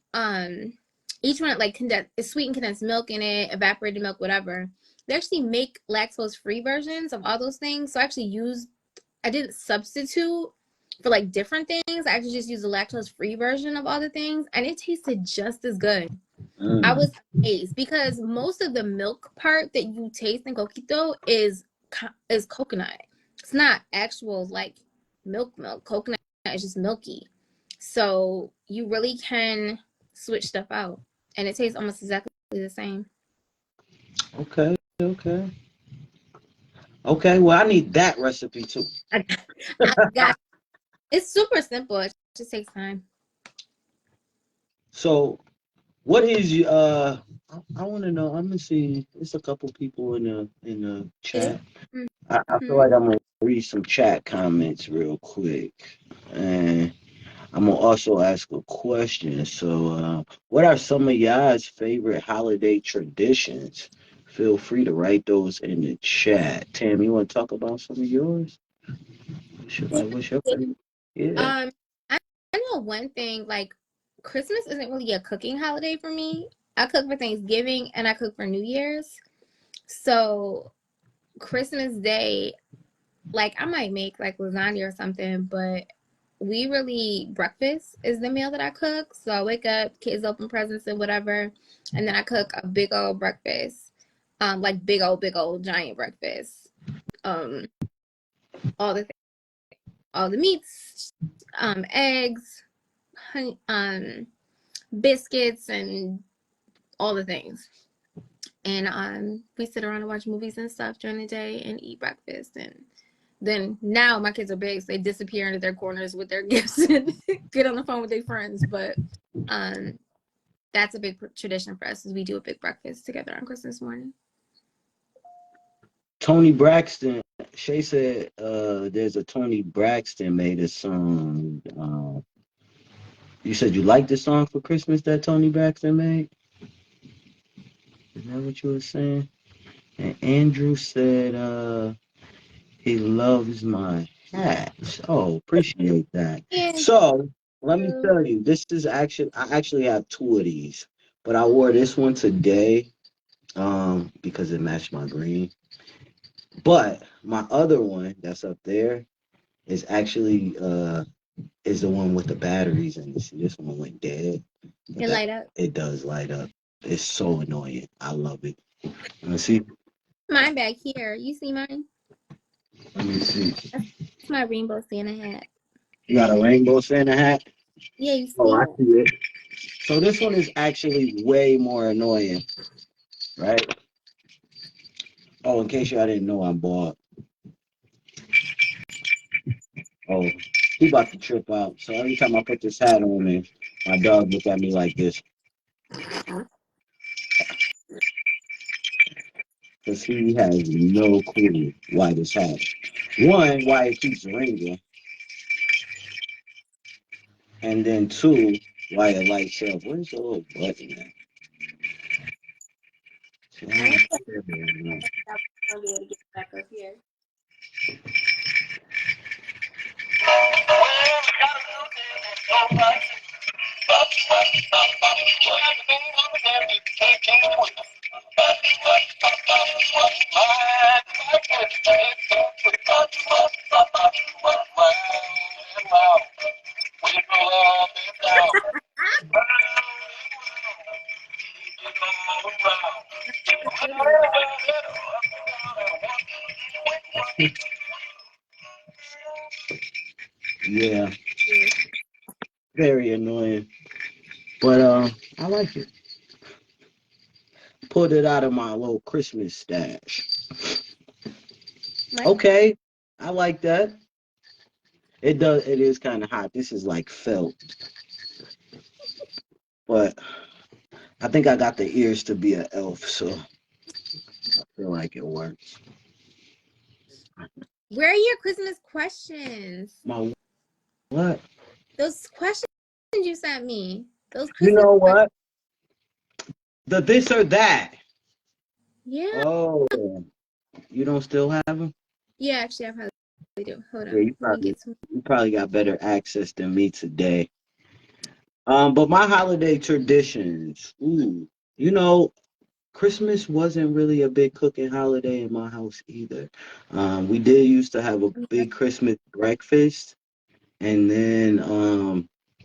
[SPEAKER 2] each one like sweetened condensed milk in it, evaporated milk, whatever. They actually make lactose free versions of all those things. So I didn't substitute for like different things. I actually just used the lactose free version of all the things, and it tasted just as good. I was amazed, because most of the milk part that you taste in coquito is coconut. It's not actual like milk. Coconut is just milky. So you really can switch stuff out, and it tastes almost exactly the same.
[SPEAKER 1] Okay. Well, I need that recipe too.
[SPEAKER 2] I got it's super simple. It just takes time.
[SPEAKER 1] So, what is I want to know. I'm gonna see. There's a couple people in the chat. I feel like I'm gonna read some chat comments real quick, and I'm gonna also ask a question. So, what are some of y'all's favorite holiday traditions? Feel free to write those in the chat. Tam, you want to talk about some of yours? What's your favorite? Yeah.
[SPEAKER 2] I know one thing, like Christmas isn't really a cooking holiday for me. I cook for Thanksgiving and I cook for New Year's. So Christmas Day, like I might make like lasagna or something, but we really breakfast is the meal that I cook. So I wake up, kids open presents and whatever, and then I cook a big old breakfast, like big old giant breakfast. Um, all all the meats, eggs, honey, biscuits, and all the things. And we sit around and watch movies and stuff during the day and eat breakfast. And then now my kids are big, so they disappear into their corners with their gifts and get on the phone with their friends. But that's a big tradition for us, is we do a big breakfast together on Christmas morning.
[SPEAKER 1] Tony Braxton. Shay said there's a Tony Braxton made a song. You said you liked the song for Christmas that Tony Braxton made? Is that what you were saying? And Andrew said he loves my hats. Oh, appreciate that.
[SPEAKER 2] Yeah.
[SPEAKER 1] So let me tell you, I actually have two of these, but I wore this one today because it matched my green. But my other one that's up there is actually is the one with the batteries in it. See, this one went dead.
[SPEAKER 2] It light up.
[SPEAKER 1] It does light up. It's so annoying. I love it. Let me see.
[SPEAKER 2] Mine back here. You see mine?
[SPEAKER 1] Let me see.
[SPEAKER 2] That's my rainbow Santa hat.
[SPEAKER 1] You got a rainbow Santa hat?
[SPEAKER 2] Yeah, you see
[SPEAKER 1] Oh, I
[SPEAKER 2] it?
[SPEAKER 1] see it. So this one is actually way more annoying, right? Oh, in case y'all didn't know, I'm bald. Oh, he about to trip out. So every time I put this hat on, and my dog look at me like this. Because he has no clue why this hat. One, why it keeps ringing. And then two, why it lights up. Where's the little button at?
[SPEAKER 2] I'll be able to get back up here.
[SPEAKER 1] Yeah, very annoying. But I like it. Pulled it out of my little Christmas stash. Okay, I like that. It is kind of hot. This is like felt. But I think I got the ears to be an elf, so I feel like it works.
[SPEAKER 2] Where are your Christmas questions?
[SPEAKER 1] My what?
[SPEAKER 2] Those questions you sent me. Those
[SPEAKER 1] You
[SPEAKER 2] Christmas
[SPEAKER 1] know
[SPEAKER 2] questions.
[SPEAKER 1] what? The this or that.
[SPEAKER 2] Yeah.
[SPEAKER 1] Oh, you don't still have them?
[SPEAKER 2] Yeah, actually, I probably do. Hold on.
[SPEAKER 1] Yeah,
[SPEAKER 2] Let me get some.
[SPEAKER 1] you probably got better access than me today. But my holiday traditions. Ooh, you know, Christmas wasn't really a big cooking holiday in my house either. We did used to have a big Christmas breakfast, and then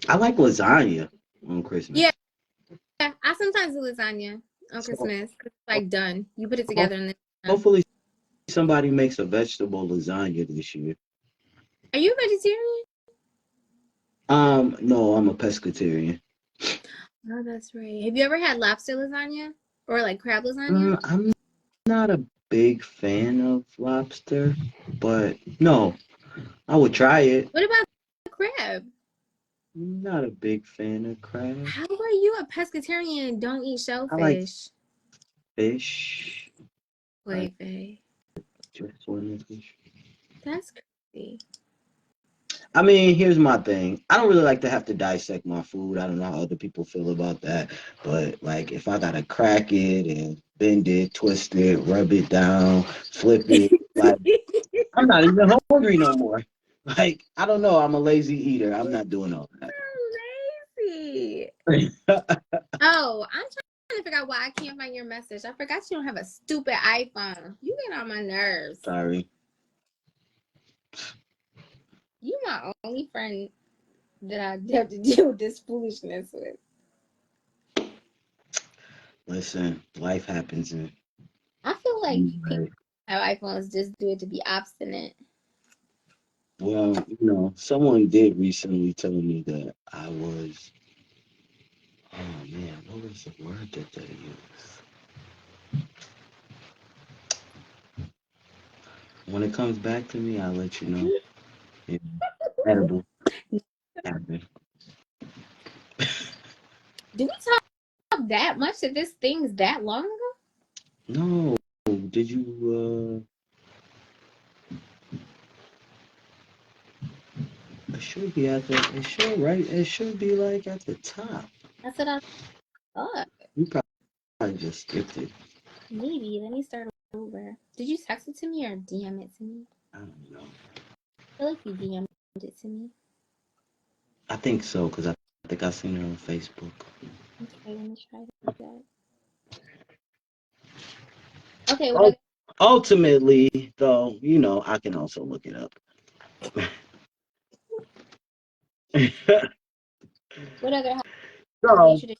[SPEAKER 1] I like lasagna on Christmas.
[SPEAKER 2] Yeah, I sometimes do lasagna on
[SPEAKER 1] So
[SPEAKER 2] Christmas. It's like done. You put it together and then.
[SPEAKER 1] hopefully somebody makes a vegetable lasagna this year.
[SPEAKER 2] Are you a vegetarian?
[SPEAKER 1] No, I'm a pescatarian.
[SPEAKER 2] Oh, that's right. Have you ever had lobster lasagna or like crab lasagna?
[SPEAKER 1] I'm not a big fan of lobster, but no, I would try it.
[SPEAKER 2] What about crab?
[SPEAKER 1] I'm not a big fan of crab.
[SPEAKER 2] How are you a pescatarian and don't eat
[SPEAKER 1] I like
[SPEAKER 2] shellfish?
[SPEAKER 1] fish.
[SPEAKER 2] Wait, Faye.
[SPEAKER 1] Just one fish.
[SPEAKER 2] That's crazy.
[SPEAKER 1] I mean, here's my thing. I don't really like to have to dissect my food. I don't know how other people feel about that. But like if I gotta crack it and bend it, twist it, rub it down, flip it, like I'm not even hungry no more. Like, I don't know. I'm a lazy eater. I'm not doing all
[SPEAKER 2] Lazy.
[SPEAKER 1] that.
[SPEAKER 2] Oh, I'm trying to figure out why I can't find your message. I forgot you don't have a stupid iPhone. You get on my nerves.
[SPEAKER 1] Sorry.
[SPEAKER 2] You my only friend that I have to deal with this foolishness with.
[SPEAKER 1] Listen, life happens in
[SPEAKER 2] I feel like people
[SPEAKER 1] right.
[SPEAKER 2] have iPhones just do it to be obstinate.
[SPEAKER 1] Well, someone did recently tell me that I was, oh man, what was the word that they used? When it comes back to me, I'll let you know. Yeah, edible happen.
[SPEAKER 2] Do we talk that much that this thing's that long ago?
[SPEAKER 1] No, did you, it should be at the, it should, right? It should be like at the top.
[SPEAKER 2] That's what I thought.
[SPEAKER 1] You probably just skipped it.
[SPEAKER 2] Maybe. Let me start over. Did you text it to me or DM it to me?
[SPEAKER 1] I don't know.
[SPEAKER 2] I feel like you DM'd it to me.
[SPEAKER 1] I think so, because I think I seen it on Facebook.
[SPEAKER 2] Okay, let me try that. Okay, what
[SPEAKER 1] Oh,
[SPEAKER 2] other
[SPEAKER 1] ultimately, though, I can also look it up.
[SPEAKER 2] what other holiday
[SPEAKER 1] So,
[SPEAKER 2] tradition?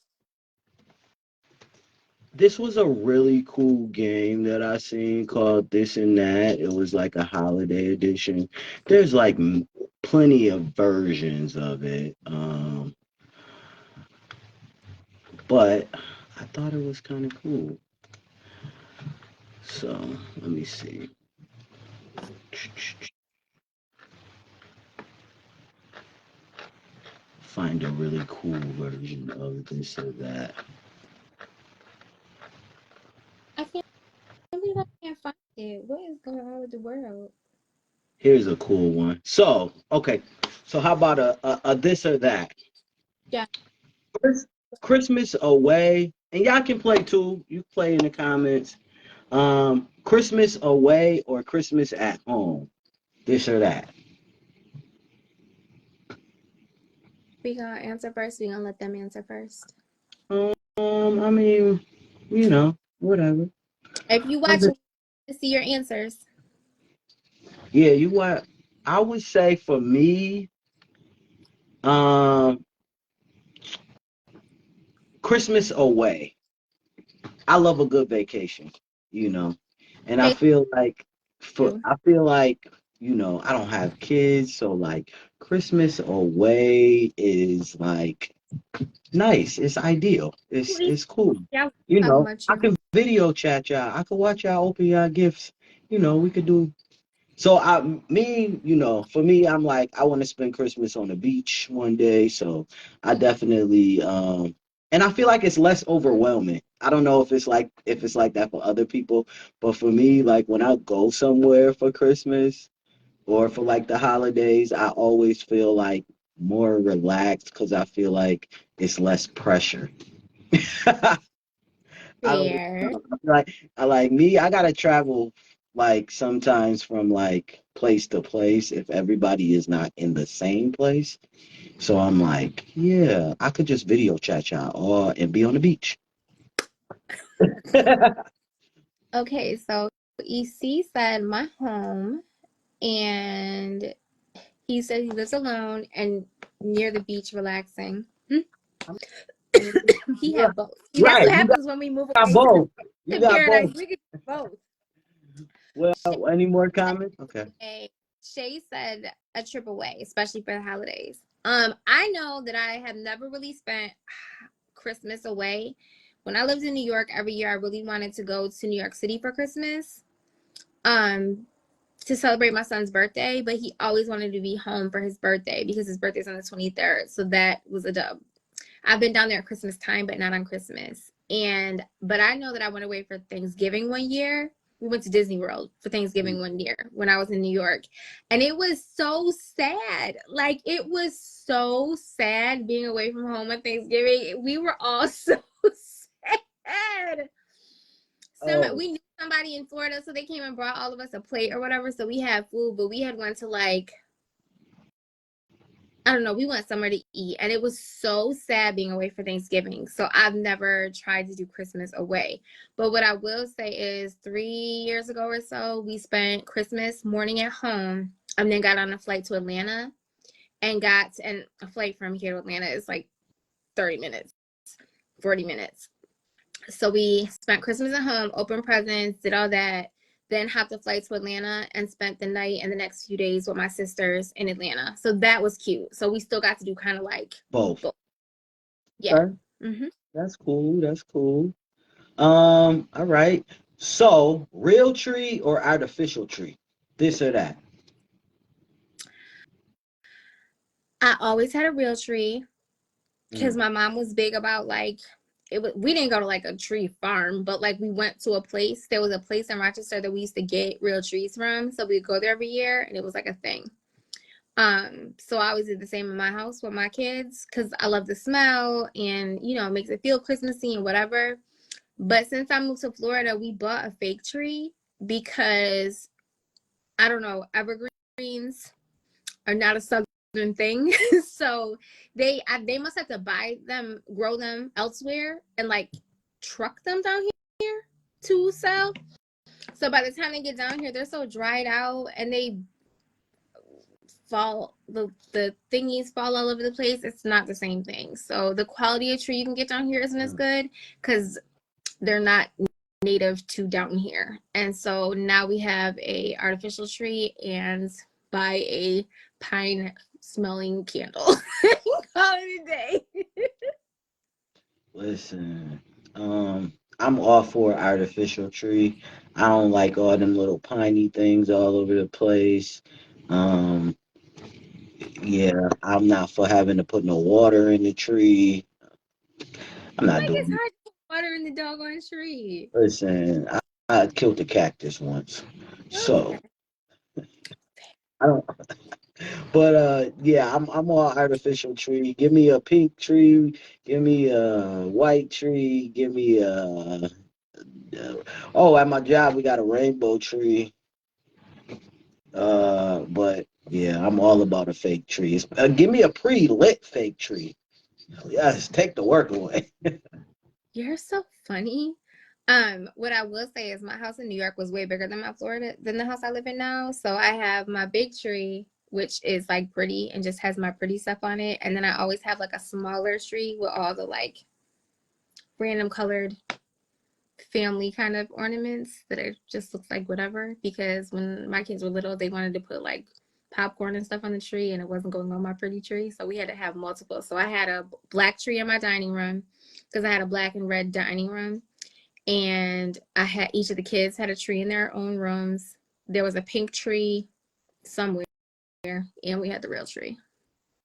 [SPEAKER 1] this was a really cool game that I seen called This and That. It was like a holiday edition. There's like plenty of versions of it. But I thought it was kind of cool. So, let me see. Find a really cool version of this or that.
[SPEAKER 2] I can't believe I can't find it. What is going on with the world?
[SPEAKER 1] Here's a cool one. So, okay. So how about a this or that?
[SPEAKER 2] Yeah.
[SPEAKER 1] Christmas away, and y'all can play too. You play in the comments. Christmas away or Christmas at home? This or that.
[SPEAKER 2] We gonna answer first. We gonna let them answer first.
[SPEAKER 1] I mean, whatever.
[SPEAKER 2] If you watch
[SPEAKER 1] Other-
[SPEAKER 2] to see your answers.
[SPEAKER 1] Yeah, you what? I would say for me, um, Christmas away. I love a good vacation, you know. And I
[SPEAKER 2] Okay,
[SPEAKER 1] feel like
[SPEAKER 2] true.
[SPEAKER 1] I don't have kids, so like Christmas away is like nice. It's ideal. It's cool.
[SPEAKER 2] Yeah, how much
[SPEAKER 1] I
[SPEAKER 2] you
[SPEAKER 1] can video chat y'all. I can watch y'all open y'all gifts. We could do so for me, I'm like, I want to spend Christmas on the beach one day. So I definitely and I feel like it's less overwhelming. I don't know if it's like that for other people, but for me, like when I go somewhere for Christmas or for like the holidays, I always feel like more relaxed because I feel like it's less pressure. I don't
[SPEAKER 2] fair.
[SPEAKER 1] know. I like me, I gotta travel like sometimes from like place to place if everybody is not in the same place. So I'm like, yeah, I could just video chat y'all or and be on the beach.
[SPEAKER 2] Okay, so EC said my home, and he said he lives alone and near the beach, relaxing. He
[SPEAKER 1] Yeah,
[SPEAKER 2] had both. See, that's
[SPEAKER 1] right.
[SPEAKER 2] what
[SPEAKER 1] You
[SPEAKER 2] happens when we move
[SPEAKER 1] got
[SPEAKER 2] away to
[SPEAKER 1] both. You
[SPEAKER 2] the
[SPEAKER 1] got
[SPEAKER 2] paradise.
[SPEAKER 1] both.
[SPEAKER 2] We get both.
[SPEAKER 1] Well, any more comments? Okay.
[SPEAKER 2] Shay said a trip away, especially for the holidays. I know that I have never really spent Christmas away. When I lived in New York every year, I really wanted to go to New York City for Christmas. Um, to celebrate my son's birthday, but he always wanted to be home for his birthday because his birthday's on the 23rd. So that was a dub. I've been down there at Christmas time, but not on Christmas. But I know that I went away for Thanksgiving one year. We went to Disney World for Thanksgiving one year when I was in New York. And it was so sad. Like it was so sad being away from home at Thanksgiving. We were all so sad.
[SPEAKER 1] Oh,
[SPEAKER 2] We knew somebody in Florida, so they came and brought all of us a plate or whatever. So we had food, but we had went to like I don't know, we went somewhere to eat, and it was so sad being away for Thanksgiving. So I've never tried to do Christmas away. But what I will say is 3 years ago or so, we spent Christmas morning at home and then got on a flight to Atlanta and a flight from here to Atlanta is like 30 minutes, 40 minutes. So we spent Christmas at home, opened presents, did all that, then hopped a flight to Atlanta and spent the night and the next few days with my sisters in Atlanta. So that was cute. So we still got to do kind of like
[SPEAKER 1] Both.
[SPEAKER 2] Yeah.
[SPEAKER 1] Okay.
[SPEAKER 2] Mm-hmm.
[SPEAKER 1] That's cool. That's cool. All right. So, real tree or artificial tree? This or that?
[SPEAKER 2] I always had a real tree because
[SPEAKER 1] Mm.
[SPEAKER 2] my mom was big about like we didn't go to like a tree farm, but like we went to a place. There was a place in Rochester that we used to get real trees from. So we'd go there every year and it was like a thing. So I always did the same in my house with my kids because I love the smell and it makes it feel Christmassy and whatever. But since I moved to Florida, we bought a fake tree because I don't know, evergreens are not a southern thing. So they must have to buy them, grow them elsewhere, and like truck them down here to sell. So by the time they get down here, they're so dried out and they fall, the thingies fall all over the place. It's not the same thing. So the quality of tree you can get down here isn't as good because they're not native to down here. And so now we have a artificial tree and buy a pine smelling candle. Call it a day.
[SPEAKER 1] Listen, I'm all for artificial tree. I don't like all them little piney things all over the place. Um, yeah, I'm not for having to put no water in the tree. I'm not
[SPEAKER 2] Like it's
[SPEAKER 1] doing it.
[SPEAKER 2] hard to put water in the doggone tree.
[SPEAKER 1] Listen, I killed a cactus once, so
[SPEAKER 2] Okay.
[SPEAKER 1] I don't. But yeah, I'm all artificial tree. Give me a pink tree. Give me a white tree. Give me a. Oh, at my job we got a rainbow tree. But yeah, I'm all about a fake tree. Give me a pre-lit fake tree. Yes, take the work away.
[SPEAKER 2] You're so funny. What I will say is my house in New York was way bigger than the house I live in now. So I have my big tree, which is like pretty and just has my pretty stuff on it. And then I always have like a smaller tree with all the like random colored family kind of ornaments that it just looks like whatever. Because when my kids were little, they wanted to put like popcorn and stuff on the tree and it wasn't going on my pretty tree. So we had to have multiple. So I had a black tree in my dining room because I had a black and red dining room. And I had each of the kids had a tree in their own rooms. There was a pink tree somewhere, and we had the real tree.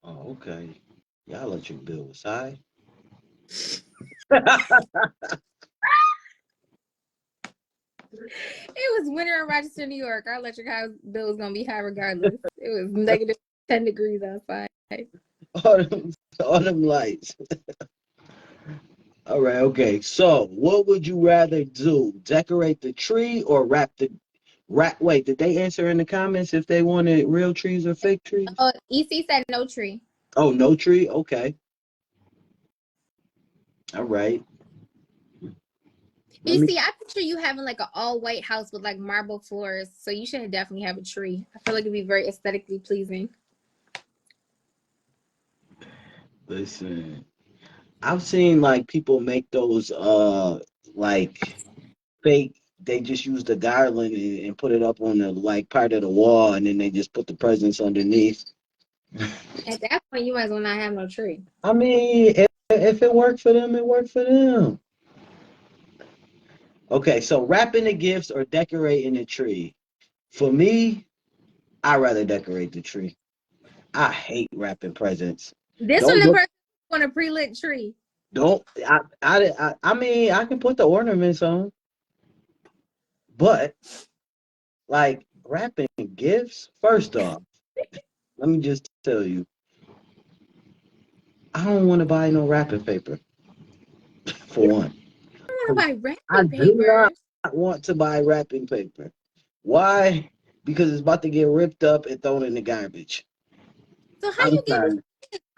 [SPEAKER 1] Oh, okay. Y'all let you build aside.
[SPEAKER 2] It was winter in Rochester, New York. Our electric house bill was gonna be high regardless. It was negative 10 degrees outside.
[SPEAKER 1] All them lights. All right, okay. So, what would you rather do? Decorate the tree or wrap? Wait, did they answer in the comments if they wanted real trees or fake trees?
[SPEAKER 2] Oh, EC said no tree.
[SPEAKER 1] Oh, no tree? Okay. All right. Let me
[SPEAKER 2] EC, I picture you having like an all white house with like marble floors, so you should definitely have a tree. I feel like it'd be very aesthetically pleasing.
[SPEAKER 1] listen. I've seen like people make those like fake. They just use the garland and put it up on the like part of the wall, and then they just put the presents underneath.
[SPEAKER 2] At that point, you might as well not have no tree.
[SPEAKER 1] I mean, if it worked for them, it worked for them. Okay, so wrapping the gifts or decorating the tree. For me, I rather decorate the tree. I hate wrapping presents.
[SPEAKER 2] This one,
[SPEAKER 1] Don't
[SPEAKER 2] the
[SPEAKER 1] look.
[SPEAKER 2] person on a pre-lit tree.
[SPEAKER 1] Don't. I mean, I can put the ornaments on, but like wrapping gifts. First off, let me just tell you, I don't want to buy no wrapping paper. For
[SPEAKER 2] You
[SPEAKER 1] one,
[SPEAKER 2] don't want to buy
[SPEAKER 1] I
[SPEAKER 2] wrapping
[SPEAKER 1] do not
[SPEAKER 2] papers.
[SPEAKER 1] want to buy wrapping paper. Why? Because it's about to get ripped up and thrown in the garbage.
[SPEAKER 2] So how
[SPEAKER 1] I'm
[SPEAKER 2] you get
[SPEAKER 1] tired.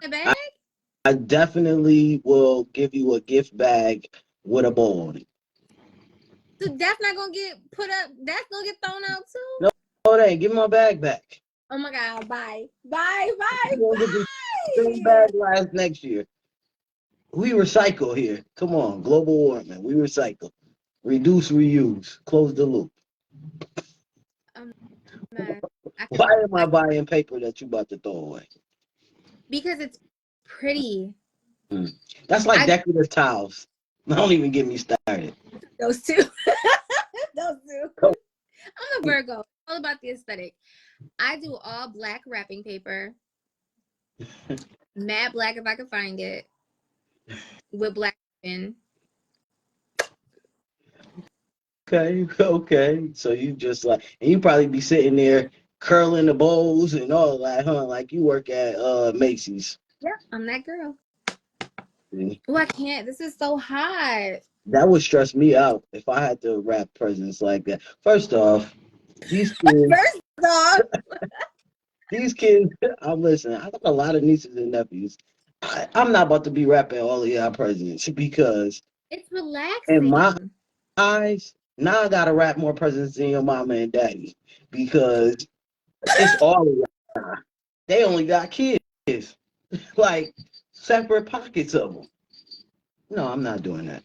[SPEAKER 2] The bag?
[SPEAKER 1] I, I definitely will give you a gift bag with a bow on it.
[SPEAKER 2] So that's not gonna get put up. That's gonna get thrown out too.
[SPEAKER 1] No, it ain't. Give me my bag back.
[SPEAKER 2] Oh my god! Bye, bye, bye,
[SPEAKER 1] You're gonna get the same
[SPEAKER 2] bye.
[SPEAKER 1] bag last next year. We recycle here. Come on, global warming. We recycle. Reduce, reuse. Close the loop.
[SPEAKER 2] Man, I can,
[SPEAKER 1] Why am I buying paper that you about to throw away?
[SPEAKER 2] because it's pretty.
[SPEAKER 1] That's like
[SPEAKER 2] I
[SPEAKER 1] decorative tiles. Don't even get me started.
[SPEAKER 2] those two. Those two. I'm a Virgo. All about the aesthetic. I do all black wrapping paper, matte black if I can find it, with black ribbon.
[SPEAKER 1] Okay, okay. So you just like, and you probably be sitting there curling the bows and all that, huh? Like you work at Macy's.
[SPEAKER 2] Yeah, I'm that girl.
[SPEAKER 1] See?
[SPEAKER 2] Oh, I can't. This is so hot.
[SPEAKER 1] That would stress me out if I had to wrap presents like that. First off, these kids,
[SPEAKER 2] First off,
[SPEAKER 1] these kids, I'm listening. I got a lot of nieces and nephews. I'm not about to be wrapping all of y'all presents because
[SPEAKER 2] it's
[SPEAKER 1] in my
[SPEAKER 2] relaxing.
[SPEAKER 1] eyes, now I gotta wrap more presents than your mama and daddy because it's all of y'all. They only got kids, like separate pockets of them. No, I'm not doing that.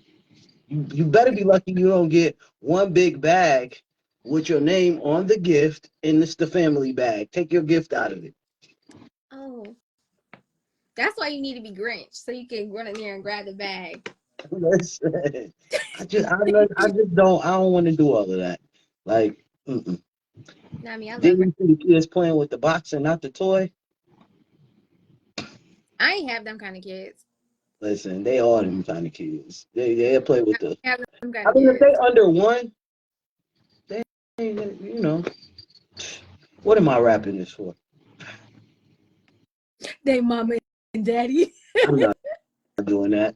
[SPEAKER 1] You better be lucky you don't get one big bag with your name on the gift and it's the family bag. Take your gift out of it.
[SPEAKER 2] Oh, that's why you need to be Grinch so you can run in there and grab the bag.
[SPEAKER 1] Listen, I don't want to do all of that. Like,
[SPEAKER 2] I mean, I love
[SPEAKER 1] didn't you see the kids playing with the box and not the toy?
[SPEAKER 2] I ain't have them kind of kids.
[SPEAKER 1] Listen, they all them kind of kids. They play with the.
[SPEAKER 2] I have them kind
[SPEAKER 1] I
[SPEAKER 2] of
[SPEAKER 1] mean, if they
[SPEAKER 2] kids.
[SPEAKER 1] under one, they you know. What am I wrapping this for?
[SPEAKER 2] They mama and daddy.
[SPEAKER 1] I'm not doing that.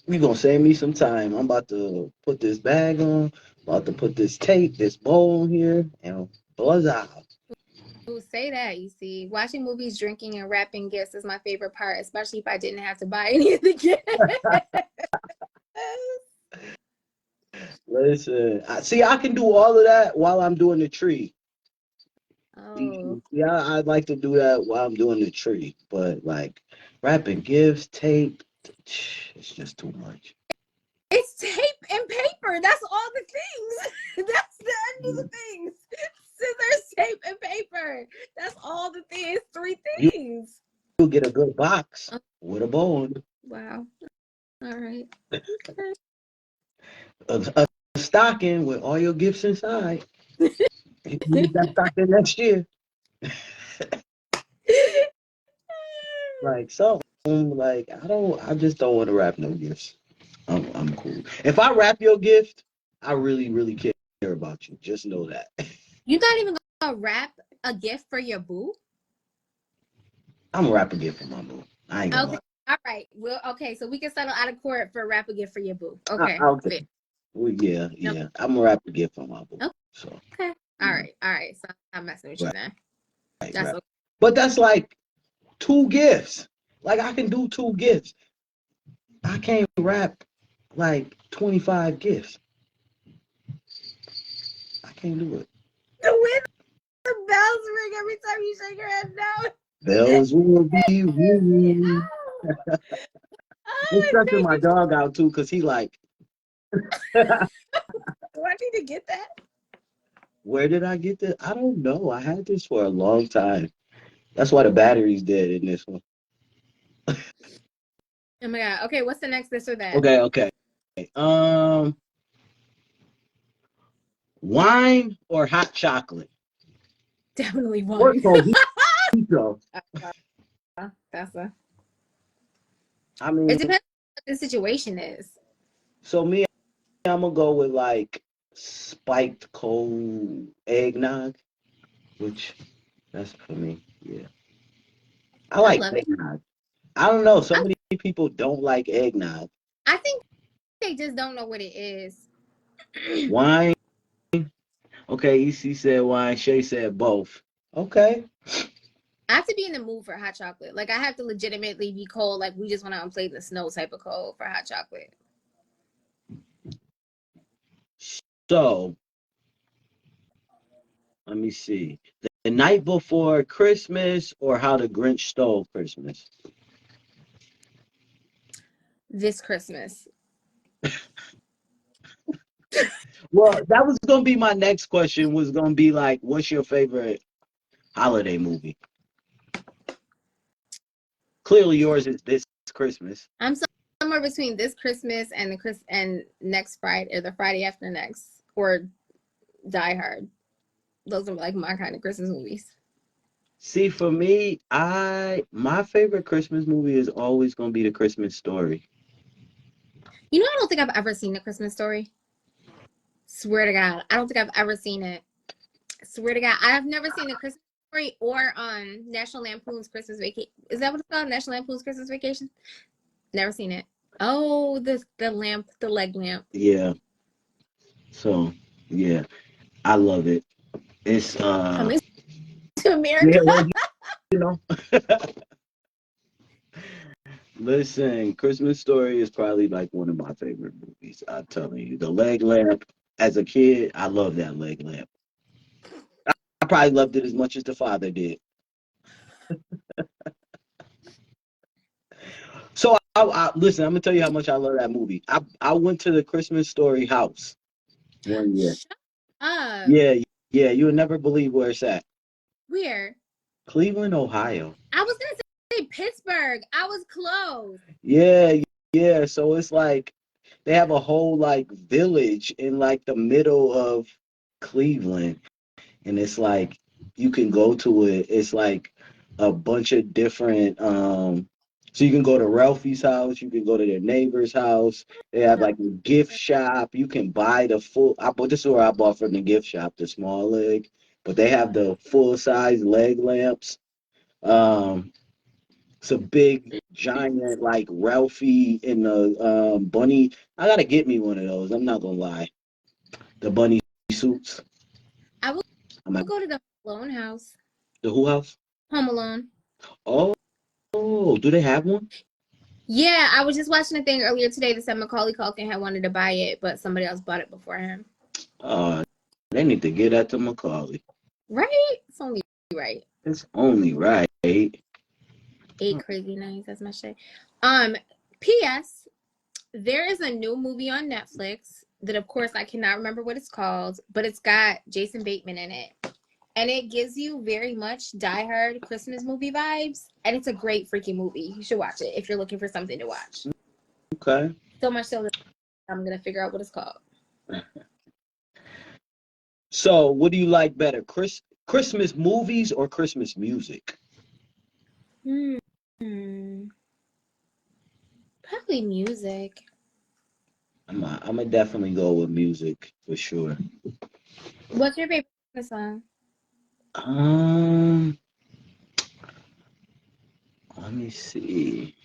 [SPEAKER 1] You're gonna save me some time. I'm about to put this bag on, about to put this tape, this bowl on here, and buzz out.
[SPEAKER 2] Who say that, you see. Watching movies, drinking, and wrapping gifts is my favorite part, especially if I didn't have to buy any of the gifts.
[SPEAKER 1] Listen, see, I can do all of that while I'm doing the tree.
[SPEAKER 2] Oh.
[SPEAKER 1] Yeah, I'd like to do that while I'm doing the tree, but like wrapping gifts, tape, it's just too much.
[SPEAKER 2] It's tape and paper. That's all the things. That's the end of the things. Scissors, tape, and paper. That's all the things. Three things.
[SPEAKER 1] You'll get a good box with a bow on it.
[SPEAKER 2] Wow. All right. Okay.
[SPEAKER 1] A stocking with all your gifts inside. You need that stocking next year. Like so, like I just don't want to wrap no gifts. I'm cool. If I wrap your gift, I really, really care about you. Just know that.
[SPEAKER 2] You're not even gonna wrap a gift for your boo?
[SPEAKER 1] I'm gonna wrap a gift for my boo. I ain't gonna
[SPEAKER 2] Okay.
[SPEAKER 1] lie.
[SPEAKER 2] All right. Well, okay. So we can settle out of court for wrap a gift for your boo. Okay.
[SPEAKER 1] I'll take
[SPEAKER 2] Fair.
[SPEAKER 1] it. Well, yeah,
[SPEAKER 2] Nope.
[SPEAKER 1] yeah. I'm gonna wrap a gift for my boo.
[SPEAKER 2] Okay.
[SPEAKER 1] So
[SPEAKER 2] All right. All right. So I'm messing with you
[SPEAKER 1] right,
[SPEAKER 2] then.
[SPEAKER 1] right,
[SPEAKER 2] That's
[SPEAKER 1] right.
[SPEAKER 2] okay.
[SPEAKER 1] But that's like 2 gifts. Like I can do 2 gifts. I can't wrap like 25 gifts. I can't do it.
[SPEAKER 2] The way the bells ring every time you shake your head no.
[SPEAKER 1] Bells will be ringing. It's
[SPEAKER 2] Oh,
[SPEAKER 1] stressing
[SPEAKER 2] thank
[SPEAKER 1] my
[SPEAKER 2] you.
[SPEAKER 1] dog out too, cause he like,
[SPEAKER 2] Do I need to get that?
[SPEAKER 1] where did I get this? I don't know. I had this for a long time. That's why the battery's dead in this one.
[SPEAKER 2] Oh my god. Okay, what's the next this or that?
[SPEAKER 1] Okay, okay. Um, wine or hot chocolate?
[SPEAKER 2] Definitely
[SPEAKER 1] Or
[SPEAKER 2] wine.
[SPEAKER 1] mojito.
[SPEAKER 2] That's a.
[SPEAKER 1] I
[SPEAKER 2] It
[SPEAKER 1] mean,
[SPEAKER 2] depends what the situation is.
[SPEAKER 1] so me, I'm gonna go with like spiked cold eggnog, which that's for me. Yeah, I
[SPEAKER 2] I
[SPEAKER 1] like
[SPEAKER 2] love it.
[SPEAKER 1] eggnog. I don't know. So
[SPEAKER 2] I,
[SPEAKER 1] many people don't like eggnog.
[SPEAKER 2] I think they just don't know what it is.
[SPEAKER 1] Wine. Okay, EC said wine. Shay said both. Okay.
[SPEAKER 2] I have to be in the mood for hot chocolate. Like I have to legitimately be cold. Like we just went out and played in the snow type of cold for hot chocolate.
[SPEAKER 1] So let me see. The Night Before Christmas or How the Grinch Stole Christmas?
[SPEAKER 2] This Christmas.
[SPEAKER 1] Well, that was gonna be my next question. Was gonna be like, what's your favorite holiday movie? Clearly, yours is This Christmas.
[SPEAKER 2] I'm somewhere between this Christmas and and next Friday or the Friday after next or Die Hard. Those are like my kind of Christmas movies.
[SPEAKER 1] See, for me, my favorite Christmas movie is always gonna be The Christmas Story.
[SPEAKER 2] You know, I don't think I've ever seen The Christmas Story. Swear to God, I don't think I've ever seen it. Swear to God, I've never seen The Christmas Story or National Lampoon's Christmas Vacation. Is that what it's called? National Lampoon's Christmas Vacation? Never seen it. Oh, the leg lamp.
[SPEAKER 1] Yeah. So yeah, I love it. It's
[SPEAKER 2] Coming to America.
[SPEAKER 1] yeah, well, you know. Listen, Christmas Story is probably like one of my favorite movies. I'm telling you, the leg lamp. As a kid, I love that leg lamp. I probably loved it as much as the father did. So listen. I'm gonna tell you how much I love that movie. I went to the Christmas Story house one year.
[SPEAKER 2] Shut up.
[SPEAKER 1] Yeah, yeah. You would never believe where it's at.
[SPEAKER 2] Where?
[SPEAKER 1] Cleveland, Ohio.
[SPEAKER 2] I was gonna say Pittsburgh. I was close.
[SPEAKER 1] Yeah, yeah. So it's like they have a whole like village in like the middle of Cleveland, and it's like you can go to it. It's like a bunch of different. So you can go to Ralphie's house. You can go to their neighbor's house. They have like a gift shop. You can buy the full. This is where I bought from the gift shop, the small leg. But they have the full size leg lamps. Um, it's a big giant like Ralphie in the bunny. I gotta get me one of those. I'm not gonna lie. The bunny suits.
[SPEAKER 2] I will
[SPEAKER 1] I'm at
[SPEAKER 2] go to the Home Alone house.
[SPEAKER 1] the Who house.
[SPEAKER 2] Home Alone.
[SPEAKER 1] Oh, do they have one?
[SPEAKER 2] Yeah, I was just watching a thing earlier today that said Macaulay Culkin had wanted to buy it, but somebody else bought it before him.
[SPEAKER 1] They need to get that to Macaulay.
[SPEAKER 2] Right? It's only right.
[SPEAKER 1] It's only right.
[SPEAKER 2] 8 crazy nights. That's my shit. P.S. There is a new movie on Netflix that, of course, I cannot remember what it's called, but it's got Jason Bateman in it. And it gives you very much Die Hard Christmas movie vibes. And it's a great freaking movie. You should watch it if you're looking for something to watch.
[SPEAKER 1] Okay.
[SPEAKER 2] So much so that I'm going to figure out what it's called.
[SPEAKER 1] So, what do you like better, Christmas movies or Christmas music?
[SPEAKER 2] Probably music.
[SPEAKER 1] I'm gonna definitely go with music for sure.
[SPEAKER 2] What's your favorite Christmas song?
[SPEAKER 1] Let me see.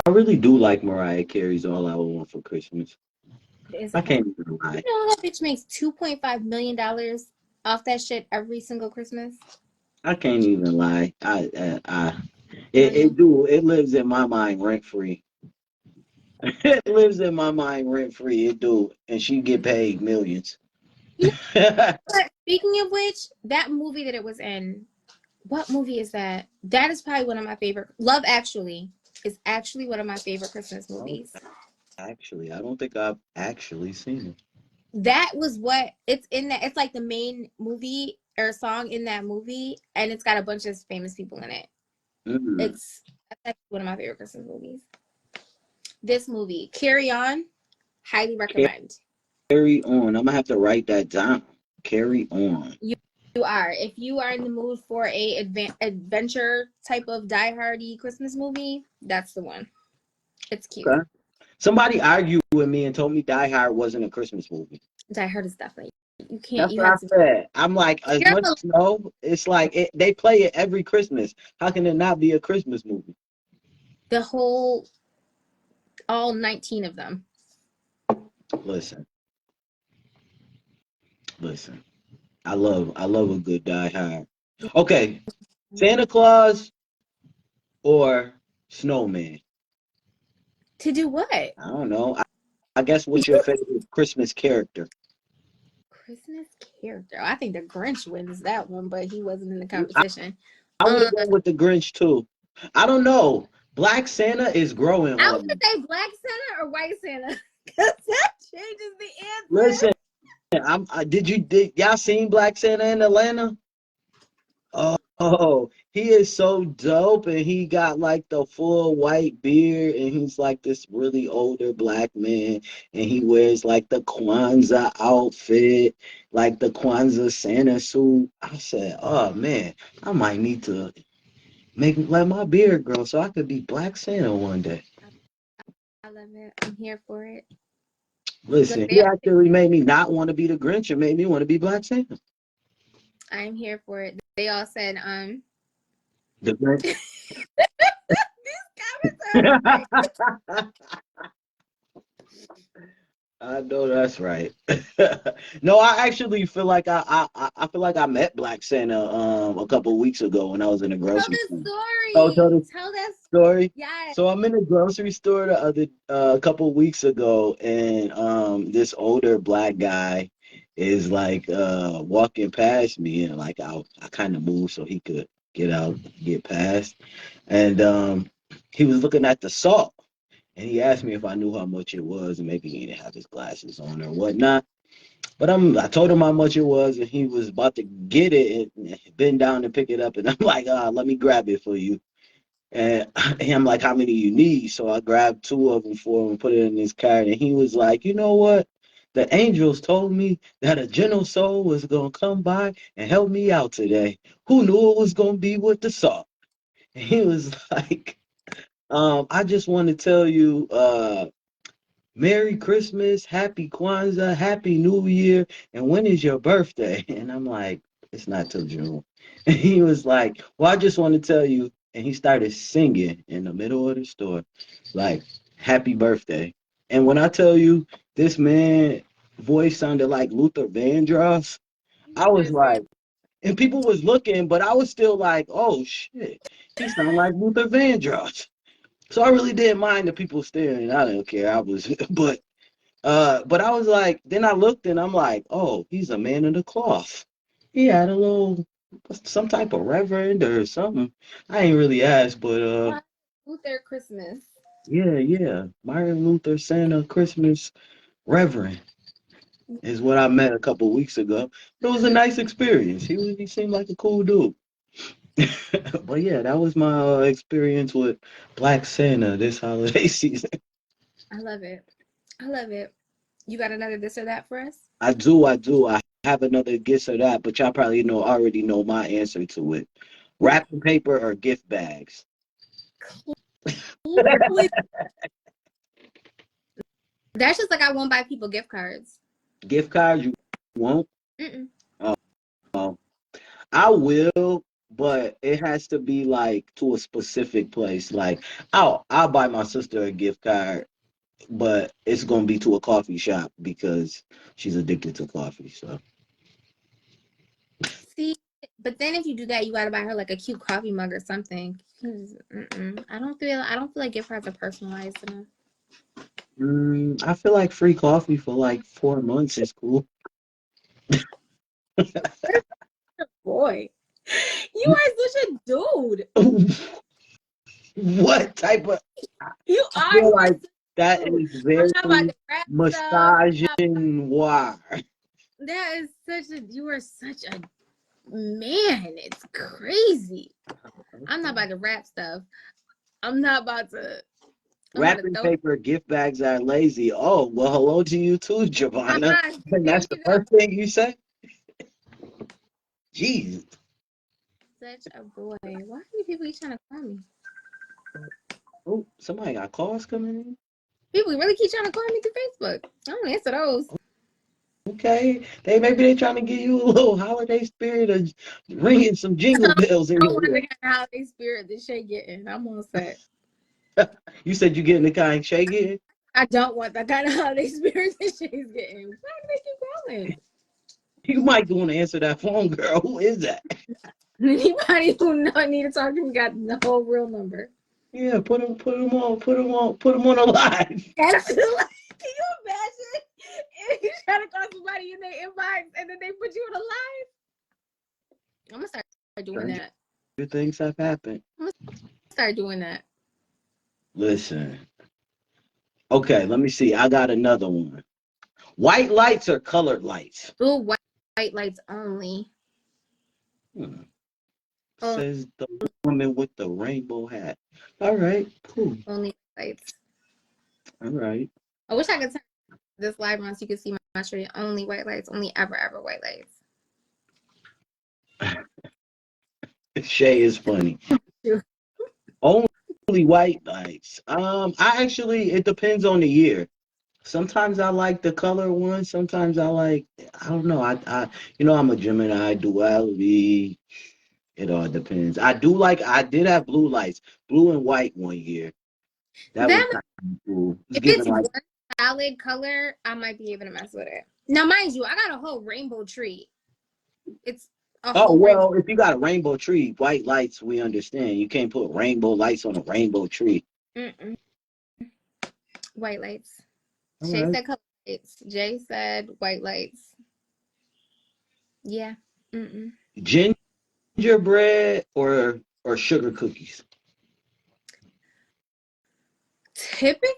[SPEAKER 1] I really do like Mariah Carey's All I Want for Christmas. I can't even lie.
[SPEAKER 2] You know that bitch makes $2.5 million off that shit every single Christmas?
[SPEAKER 1] I can't even lie. It lives in my mind rent free. It lives in my mind rent free. It do, and she get paid millions.
[SPEAKER 2] But speaking of which, that movie that it was in, what movie is that? That is probably one of my favorite. Love Actually is actually one of my favorite Christmas movies.
[SPEAKER 1] Actually, I don't think I've actually seen it.
[SPEAKER 2] That was what it's in that. It's like the main movie or song in that movie, and it's got a bunch of famous people in it. That's actually one of my favorite Christmas movies. This movie, Carry On, highly recommend.
[SPEAKER 1] Carry On. I'm gonna have to write that down. Carry On.
[SPEAKER 2] You are. If you are in the mood for a adventure type of Die Hardy Christmas movie, that's the one. It's cute.
[SPEAKER 1] Okay. Somebody argued with me and told me Die Hard wasn't a Christmas movie.
[SPEAKER 2] Die Hard is definitely. You can't.
[SPEAKER 1] That's what I said. I'm like, as much as no, it's like they play it every Christmas. How can it not be a Christmas movie?
[SPEAKER 2] The all 19 of them.
[SPEAKER 1] Listen, listen. I love a good Die Hard. Okay, Santa Claus or Snowman?
[SPEAKER 2] To do what?
[SPEAKER 1] I don't know. I guess what's your favorite Christmas character?
[SPEAKER 2] Christmas character. I think the Grinch wins that one, but he wasn't in the
[SPEAKER 1] I,
[SPEAKER 2] competition.
[SPEAKER 1] I would have gone with the Grinch too. I don't know. Black Santa is growing
[SPEAKER 2] I was
[SPEAKER 1] on
[SPEAKER 2] gonna
[SPEAKER 1] me.
[SPEAKER 2] say Black Santa or White Santa, because that changes the answer.
[SPEAKER 1] Listen, did y'all seen Black Santa in Atlanta? He is so dope, and he got like the full white beard, and he's like this really older black man, and he wears like the Kwanzaa outfit, like the Kwanzaa Santa suit. I said, oh man, I might need to let my beard grow so I could be Black Santa one day.
[SPEAKER 2] I love it. I'm here for it. Look,
[SPEAKER 1] Listen, he actually made me not want to be the Grinch and made me want to be Black Santa.
[SPEAKER 2] I'm here for it. They all said,
[SPEAKER 1] The Grinch.
[SPEAKER 2] These comments are
[SPEAKER 1] I know that's right. No, I actually feel like I feel like I met Black Santa a couple of weeks ago when I was in a
[SPEAKER 2] Tell
[SPEAKER 1] grocery
[SPEAKER 2] the
[SPEAKER 1] store. Oh,
[SPEAKER 2] story. Tell that
[SPEAKER 1] story.
[SPEAKER 2] Yes.
[SPEAKER 1] So I'm in a grocery store the other a couple of weeks ago, and this older black guy is like walking past me, and like I kind of moved so he could get out, get past, and he was looking at the salt. And he asked me if I knew how much it was, and maybe he didn't have his glasses on or whatnot. But I told him how much it was, and he was about to get it and bend down to pick it up. And I'm like, let me grab it for you. And I'm like, how many you need? So I grabbed two of them for him and put it in his cart. And he was like, you know what? The angels told me that a gentle soul was going to come by and help me out today. Who knew it was going to be with the salt? And he was like, I just want to tell you, Merry Christmas, Happy Kwanzaa, Happy New Year, and when is your birthday? And I'm like, it's not till June. And he was like, well, I just want to tell you. And he started singing in the middle of the store, like, Happy Birthday. And when I tell you, this man voice sounded like Luther Vandross, I was like, and people was looking, but I was still like, oh shit, he sounded like Luther Vandross. So I really didn't mind the people staring. I didn't care. I was, but I was like, then I looked and I'm like, oh, he's a man of the cloth. He had a little, some type of reverend or something. I ain't really asked, but
[SPEAKER 2] Luther Christmas.
[SPEAKER 1] yeah, Martin Luther Santa Christmas Reverend is what I met a couple weeks ago. It was a nice experience. He seemed like a cool dude. But yeah, that was my experience with Black Santa this holiday season.
[SPEAKER 2] I love it. I love it. You got another this or that for us?
[SPEAKER 1] I do. I have another guess or that, but y'all probably already know my answer to it. Wrapping paper or gift bags?
[SPEAKER 2] That's just like I won't buy people gift cards.
[SPEAKER 1] Gift cards you won't?
[SPEAKER 2] Mm-mm.
[SPEAKER 1] Oh, I will, but it has to be like to a specific place. Like I'll buy my sister a gift card, but it's gonna be to a coffee shop because she's addicted to coffee. So
[SPEAKER 2] See, but then if you do that, you gotta buy her like a cute coffee mug or something. I don't feel like gift cards are personalized enough.
[SPEAKER 1] I feel like free coffee for like 4 months is cool.
[SPEAKER 2] Boy, you are such a dude.
[SPEAKER 1] What type of?
[SPEAKER 2] You
[SPEAKER 1] I
[SPEAKER 2] are
[SPEAKER 1] feel
[SPEAKER 2] such
[SPEAKER 1] like that
[SPEAKER 2] a dude.
[SPEAKER 1] is
[SPEAKER 2] I'm
[SPEAKER 1] very
[SPEAKER 2] not about to rap stuff.
[SPEAKER 1] massaging noir.
[SPEAKER 2] That is you are such a man. It's crazy. I'm not about to rap stuff. I'm not about to.
[SPEAKER 1] Wrapping paper gift bags are lazy. Oh, well, hello to you too, Giovanna. And that's the first thing you say? Jeez.
[SPEAKER 2] Such a boy. Why do people keep trying to call me?
[SPEAKER 1] Oh, somebody got calls coming in?
[SPEAKER 2] People really keep trying to call me through Facebook. I don't answer those.
[SPEAKER 1] Okay. Maybe they trying to give you a little holiday spirit of ringing some jingle bells in
[SPEAKER 2] I
[SPEAKER 1] your
[SPEAKER 2] want
[SPEAKER 1] ear.
[SPEAKER 2] to hear holiday spirit that Shay getting. I'm all set.
[SPEAKER 1] You said you getting the kind Shay getting?
[SPEAKER 2] I don't want that kind of holiday spirit that she's getting. Why do they keep calling?
[SPEAKER 1] You might want to answer that phone, girl. Who is that?
[SPEAKER 2] Anybody who not need to talk to me got the whole real number.
[SPEAKER 1] Yeah, put him on a live.
[SPEAKER 2] Absolutely. Can you imagine if you try to call somebody in their inbox and then they put you on a live? I'm gonna start doing that.
[SPEAKER 1] Good things have happened.
[SPEAKER 2] I'm gonna start doing that.
[SPEAKER 1] Listen. Okay, let me see. I got another one. White lights or colored lights?
[SPEAKER 2] Ooh, white lights only.
[SPEAKER 1] Hmm.
[SPEAKER 2] Oh,
[SPEAKER 1] Says the woman with the rainbow hat. All right, cool.
[SPEAKER 2] only lights.
[SPEAKER 1] All right.
[SPEAKER 2] I wish I could turn this live on so you could see my tree. Only white lights. Only ever white lights.
[SPEAKER 1] Shay is funny. Only white lights. I actually, it depends on the year. Sometimes I like the color one. Sometimes I don't know. I'm a Gemini, duality. It all depends. I did have blue lights, blue and white one year. That was
[SPEAKER 2] That
[SPEAKER 1] kind of cool. It's
[SPEAKER 2] if
[SPEAKER 1] giving
[SPEAKER 2] it's
[SPEAKER 1] like,
[SPEAKER 2] one solid color, I might be able to mess with it. Now, mind you, I got a whole rainbow tree. It's a
[SPEAKER 1] oh,
[SPEAKER 2] whole rainbow.
[SPEAKER 1] well, if you got a rainbow tree, white lights, we understand. You can't put rainbow lights on a rainbow tree.
[SPEAKER 2] Mm-mm. White lights.
[SPEAKER 1] All
[SPEAKER 2] Shay
[SPEAKER 1] right.
[SPEAKER 2] said color lights. Jay said white lights. Yeah. Mm-mm.
[SPEAKER 1] Gingerbread or sugar cookies?
[SPEAKER 2] Typically,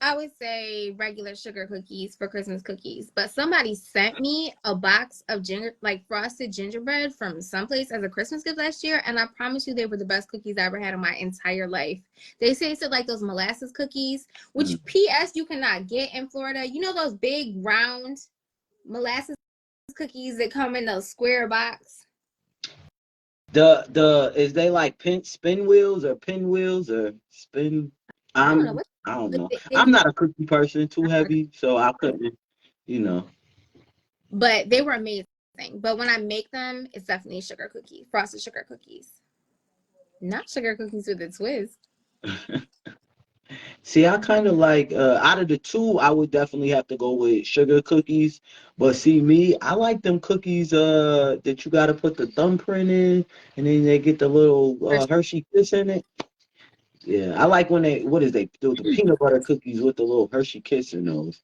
[SPEAKER 2] I would say regular sugar cookies for Christmas cookies. But somebody sent me a box of frosted gingerbread from someplace as a Christmas gift last year, and I promise you they were the best cookies I ever had in my entire life. They tasted like those molasses cookies, which P.S. you cannot get in Florida. You know those big round molasses cookies that come in those square box?
[SPEAKER 1] The is they like spin wheels or pinwheels or spin?
[SPEAKER 2] I don't know what.
[SPEAKER 1] I don't know.
[SPEAKER 2] They
[SPEAKER 1] I'm not a cookie person, too heavy, so I couldn't, you know.
[SPEAKER 2] But they were amazing. But when I make them, it's definitely sugar cookie, frosted sugar cookies, not sugar cookies with a twist.
[SPEAKER 1] See, I kind of like out of the two, I would definitely have to go with sugar cookies. But see, me, I like them cookies that you got to put the thumbprint in, and then they get the little Hershey Kiss in it. Yeah, I like when they do the peanut butter cookies with the little Hershey Kiss in those.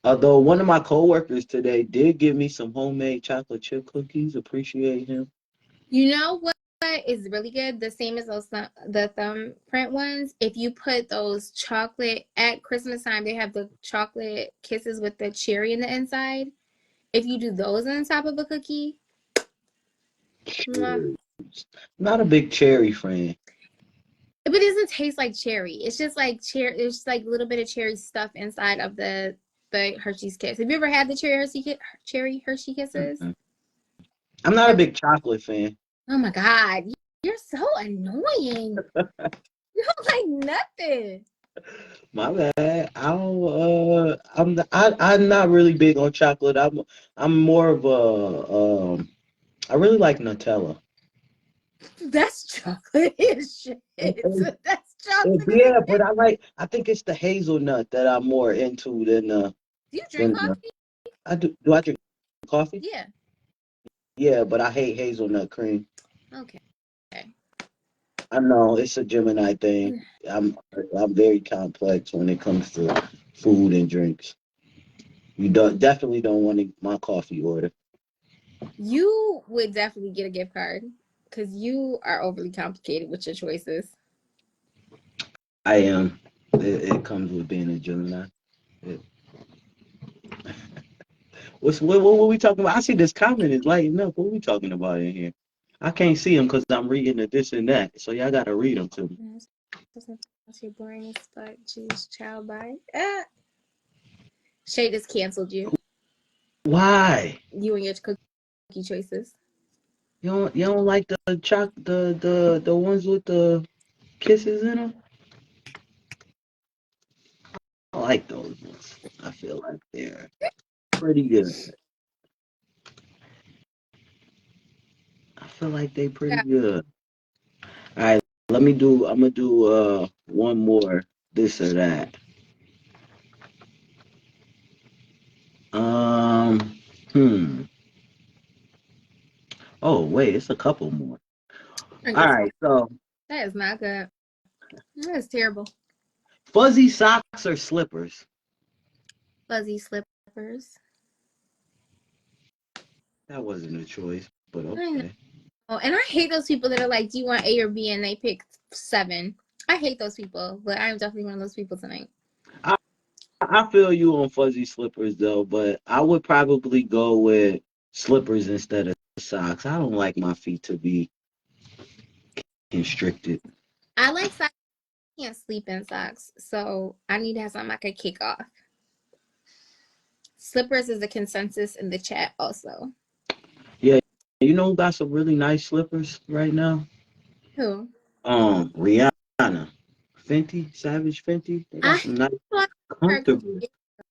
[SPEAKER 1] Although one of my coworkers today did give me some homemade chocolate chip cookies. Appreciate him.
[SPEAKER 2] You know what is really good? The same as the thumbprint ones. If you put those chocolate at Christmas time, they have the chocolate kisses with the cherry in the inside. If you do those on top of a cookie, mwah.
[SPEAKER 1] Not a big cherry fan.
[SPEAKER 2] But it doesn't taste like cherry. It's just like cherry. There's just like a little bit of cherry stuff inside of the Hershey's Kiss. Have you ever had the cherry Hershey Kisses?
[SPEAKER 1] Mm-mm. I'm not a big chocolate fan.
[SPEAKER 2] Oh my God, you're so annoying. You don't like nothing.
[SPEAKER 1] My bad. I'm not really big on chocolate. I'm more of I really like Nutella.
[SPEAKER 2] That's chocolate is shit. That's chocolate.
[SPEAKER 1] Yeah, but I think it's the hazelnut that I'm more into
[SPEAKER 2] Do you drink
[SPEAKER 1] than
[SPEAKER 2] coffee?
[SPEAKER 1] I do. Do I drink coffee?
[SPEAKER 2] Yeah.
[SPEAKER 1] Yeah, but I hate hazelnut cream.
[SPEAKER 2] Okay.
[SPEAKER 1] I know it's a Gemini thing. I'm very complex when it comes to food and drinks. You definitely don't want my coffee order.
[SPEAKER 2] You would definitely get a gift card because you are overly complicated with your choices.
[SPEAKER 1] I am. It comes with being a Gemini. It, what were we talking about? I see this comment is lighting up. What are we talking about in here? I can't see them because I'm reading the this and that. So y'all gotta read them to me.
[SPEAKER 2] Your boring spot, choose child by. Shay just canceled you.
[SPEAKER 1] Why?
[SPEAKER 2] You and your cookie choices.
[SPEAKER 1] You don't like the ones with the kisses in them? I like those ones. I feel like they're pretty good. I feel like they pretty
[SPEAKER 2] Yeah.
[SPEAKER 1] good. All right, I'm gonna do one more this or that. Um, hmm. Oh wait, it's a couple more. All
[SPEAKER 2] That
[SPEAKER 1] right, so
[SPEAKER 2] is not good. That is terrible.
[SPEAKER 1] fuzzy socks or slippers?
[SPEAKER 2] Fuzzy slippers.
[SPEAKER 1] That wasn't a choice, but
[SPEAKER 2] I know.
[SPEAKER 1] okay.
[SPEAKER 2] And I hate those people that are like, "Do you want A or B?" and they pick 7. I hate those people, but I'm definitely one of those people tonight.
[SPEAKER 1] I I feel you on fuzzy slippers though, but I would probably go with slippers instead of socks. I don't like my feet to be constricted.
[SPEAKER 2] I like socks. I can't sleep in socks, so I need to have something I can kick off. Slippers is a consensus in the chat also.
[SPEAKER 1] Yeah, you know who got some really nice slippers right now?
[SPEAKER 2] Who?
[SPEAKER 1] Rihanna, Fenty, Savage Fenty. They got
[SPEAKER 2] I
[SPEAKER 1] some nice,
[SPEAKER 2] saw her a couple
[SPEAKER 1] comfortable.
[SPEAKER 2] years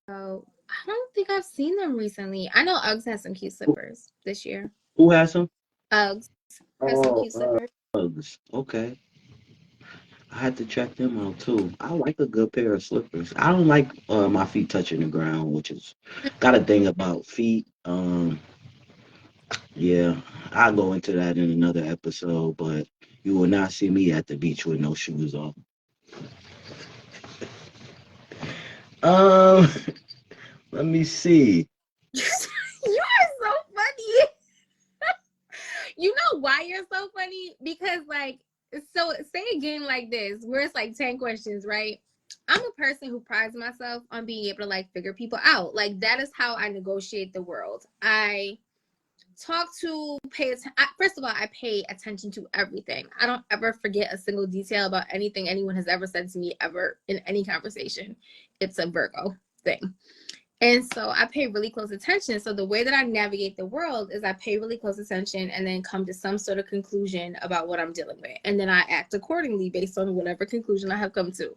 [SPEAKER 2] ago. I don't think I've seen them recently. I know Uggs has some cute slippers this year.
[SPEAKER 1] Who has some?
[SPEAKER 2] Uggs has some
[SPEAKER 1] Oh,
[SPEAKER 2] cute slippers.
[SPEAKER 1] Uggs. Okay. I had to check them out too. I like a good pair of slippers. I don't like my feet touching the ground, which is got a thing about feet. Yeah, I'll go into that in another episode, but you will not see me at the beach with no shoes on. Um, let me see.
[SPEAKER 2] You are so funny. You know why you're so funny? Because like, so say a game like this where it's like 10 questions, right? I'm a person who prides myself on being able to like figure people out. Like that is how I negotiate the world. I talk to pay attention. First of all, I pay attention to everything. I don't ever forget a single detail about anything anyone has ever said to me ever in any conversation. It's a Virgo thing. And so I pay really close attention. So the way that I navigate the world is I pay really close attention and then come to some sort of conclusion about what I'm dealing with. And then I act accordingly based on whatever conclusion I have come to.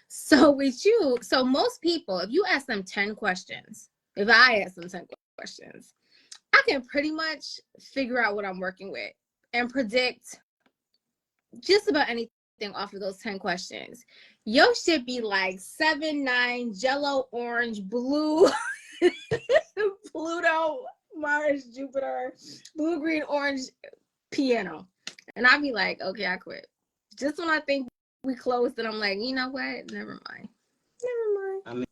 [SPEAKER 2] So with you, so most people, if you ask them 10 questions, if I ask them 10 questions, I can pretty much figure out what I'm working with and predict just about anything off of those 10 questions. Your should be like 7, 9, Jello, orange, blue, Pluto, Mars, Jupiter, blue, green, orange, piano. And I'd be like, okay, I quit. Just when I think we closed, and I'm like, you know what? Never mind. Never mind.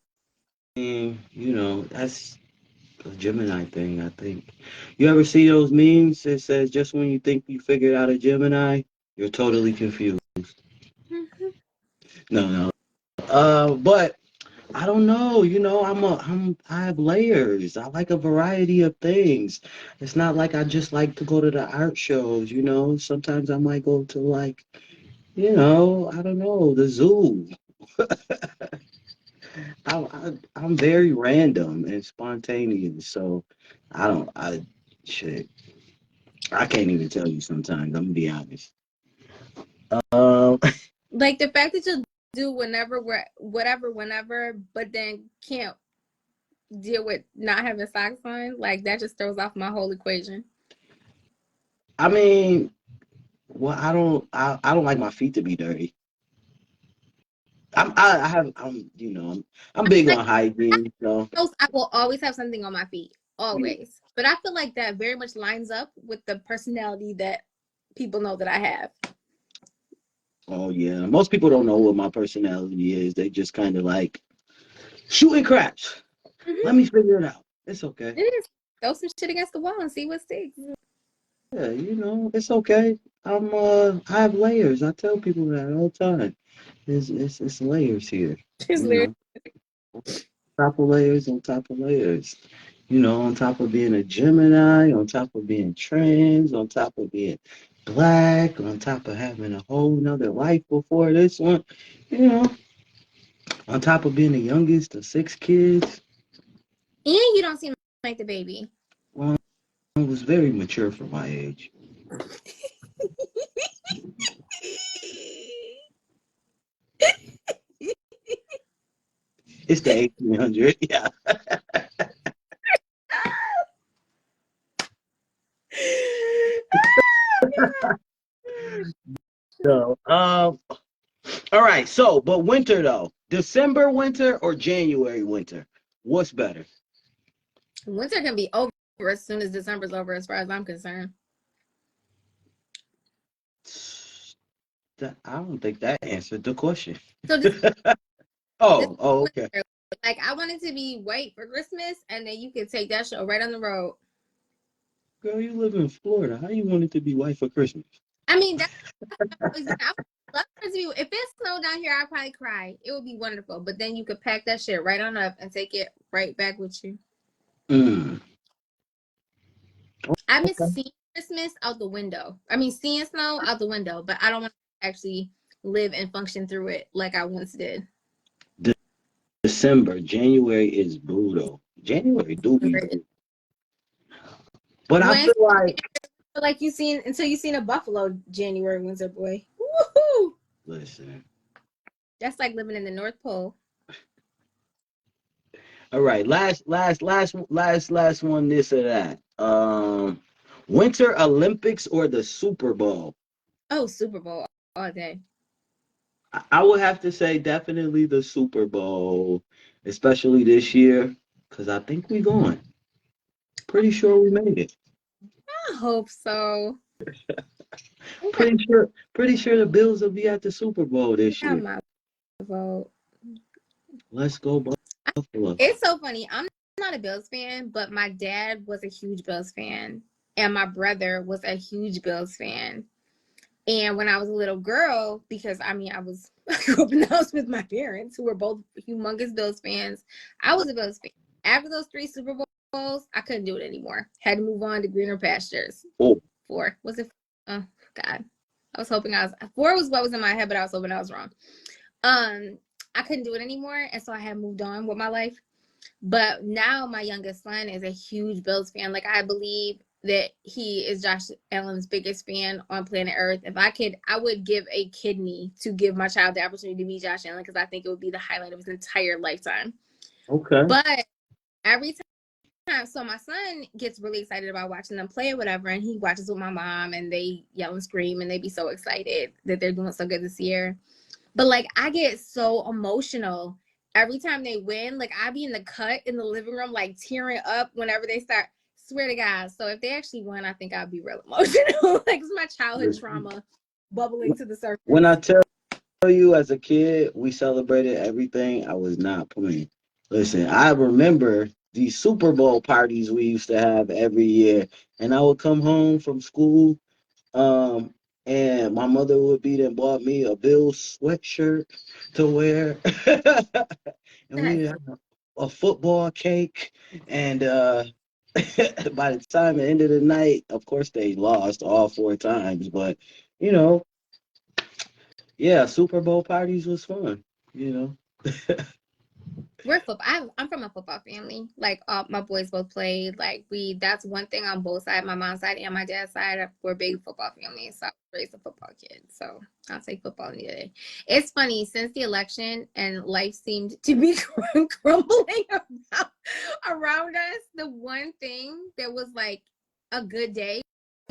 [SPEAKER 1] I mean, that's a Gemini thing, I think. You ever see those memes that says just when you think you figured out a Gemini, you're totally confused.
[SPEAKER 2] Mm-hmm.
[SPEAKER 1] No, no. But I don't know, I have layers. I like a variety of things. It's not like I just like to go to the art shows. Sometimes I might go to like, I don't know, the zoo. I'm very random and spontaneous, so I don't I shit. I can't even tell you sometimes. I'm gonna be honest. Um,
[SPEAKER 2] Like the fact that you'll do whatever, whenever, but then can't deal with not having socks on, like that just throws off my whole equation.
[SPEAKER 1] I mean, well, I don't like my feet to be dirty. I'm big
[SPEAKER 2] Like
[SPEAKER 1] on hygiene, so
[SPEAKER 2] I will always have something on my feet, always. But I feel like that very much lines up with the personality that people know that I have.
[SPEAKER 1] oh yeah. Most people don't know what my personality is. They just kind of like shooting craps.
[SPEAKER 2] Mm-hmm.
[SPEAKER 1] Let me figure it out. It's okay.
[SPEAKER 2] It is. Throw some shit against the wall and see what sticks.
[SPEAKER 1] Yeah, it's okay. I have layers. I tell people that all the time. It's layers here.
[SPEAKER 2] Just
[SPEAKER 1] You
[SPEAKER 2] literally.
[SPEAKER 1] know, top of layers on top of layers. On top of being a Gemini, on top of being trans, on top of being black, on top of having a whole nother life before this one, you know, on top of being the youngest of 6 kids.
[SPEAKER 2] And you don't seem like the baby.
[SPEAKER 1] Well, I was very mature for my age. It's the 1800, yeah. So, right. So, but winter though, December winter or January winter, what's better?
[SPEAKER 2] Winter can be over as soon as December's over, as far as I'm concerned.
[SPEAKER 1] I don't think that answered the question.
[SPEAKER 2] So this
[SPEAKER 1] Okay.
[SPEAKER 2] winter, like I want it to be white for Christmas, and then you can take that show right on the road.
[SPEAKER 1] Girl, you live in Florida. How you want it to be white for Christmas?
[SPEAKER 2] I mean, I would love for it to be. If it snowed down here, I'd probably cry. It would be wonderful. But then you could pack that shit right on up and take it right back with you.
[SPEAKER 1] Mm.
[SPEAKER 2] I miss
[SPEAKER 1] Okay.
[SPEAKER 2] seeing Christmas out the window. I mean, seeing snow out the window, but I don't want to actually live and function through it like I once did.
[SPEAKER 1] December, January is brutal. January do be brutal. But I
[SPEAKER 2] When
[SPEAKER 1] feel
[SPEAKER 2] like you seen until you seen a buffalo January winter boy. Woohoo!
[SPEAKER 1] listen.
[SPEAKER 2] That's like living in the North Pole.
[SPEAKER 1] All right, last one. This or that. Winter Olympics or the Super Bowl?
[SPEAKER 2] Oh, Super Bowl all day.
[SPEAKER 1] I would have to say definitely the Super Bowl, especially this year, because I think we going. Pretty sure we made it.
[SPEAKER 2] I hope so.
[SPEAKER 1] Pretty sure the Bills will be at the Super Bowl this
[SPEAKER 2] Yeah,
[SPEAKER 1] year.
[SPEAKER 2] my vote.
[SPEAKER 1] Let's go Buffalo.
[SPEAKER 2] It's so funny. I'm not a Bills fan, but my dad was a huge Bills fan, and my brother was a huge Bills fan. And when I was a little girl, because I mean, I grew up in the house with my parents who were both humongous Bills fans. I was a Bills fan. After those 3 Super Bowls, I couldn't do it anymore. Had to move on to greener pastures.
[SPEAKER 1] Oh.
[SPEAKER 2] 4. Was it? Oh God. I was hoping 4 was what was in my head, but I was hoping I was wrong. I couldn't do it anymore, and so I had moved on with my life. But now my youngest son is a huge Bills fan. Like I believe that he is Josh Allen's biggest fan on planet Earth. If I could, I would give a kidney to give my child the opportunity to be Josh Allen, because I think it would be the highlight of his entire lifetime.
[SPEAKER 1] Okay.
[SPEAKER 2] But every time, so my son gets really excited about watching them play or whatever, and he watches with my mom, and they yell and scream, and they be so excited that they're doing so good this year. But like I get so emotional every time they win. Like I be in the cut in the living room, like tearing up whenever they start. Swear to God. So if they actually won, I think I'd be real emotional. Like it's my childhood trauma bubbling to the surface.
[SPEAKER 1] When I tell you as a kid, we celebrated everything, I was not playing. Listen, I remember these Super Bowl parties we used to have every year, and I would come home from school, and my mother would be there and bought me a Bills sweatshirt to wear, and we had a football cake, and by the time the end of the night, of course they lost all 4 times, but you know, yeah, Super Bowl parties was fun, you know.
[SPEAKER 2] We're football. I'm from a football family. Like my boys both played. Like that's one thing on both sides, my mom's side and my dad's side. We're big football families. So I raised a football kid. So I'll say football any day. It's funny, since the election and life seemed to be crumbling around us, the one thing that was like a good day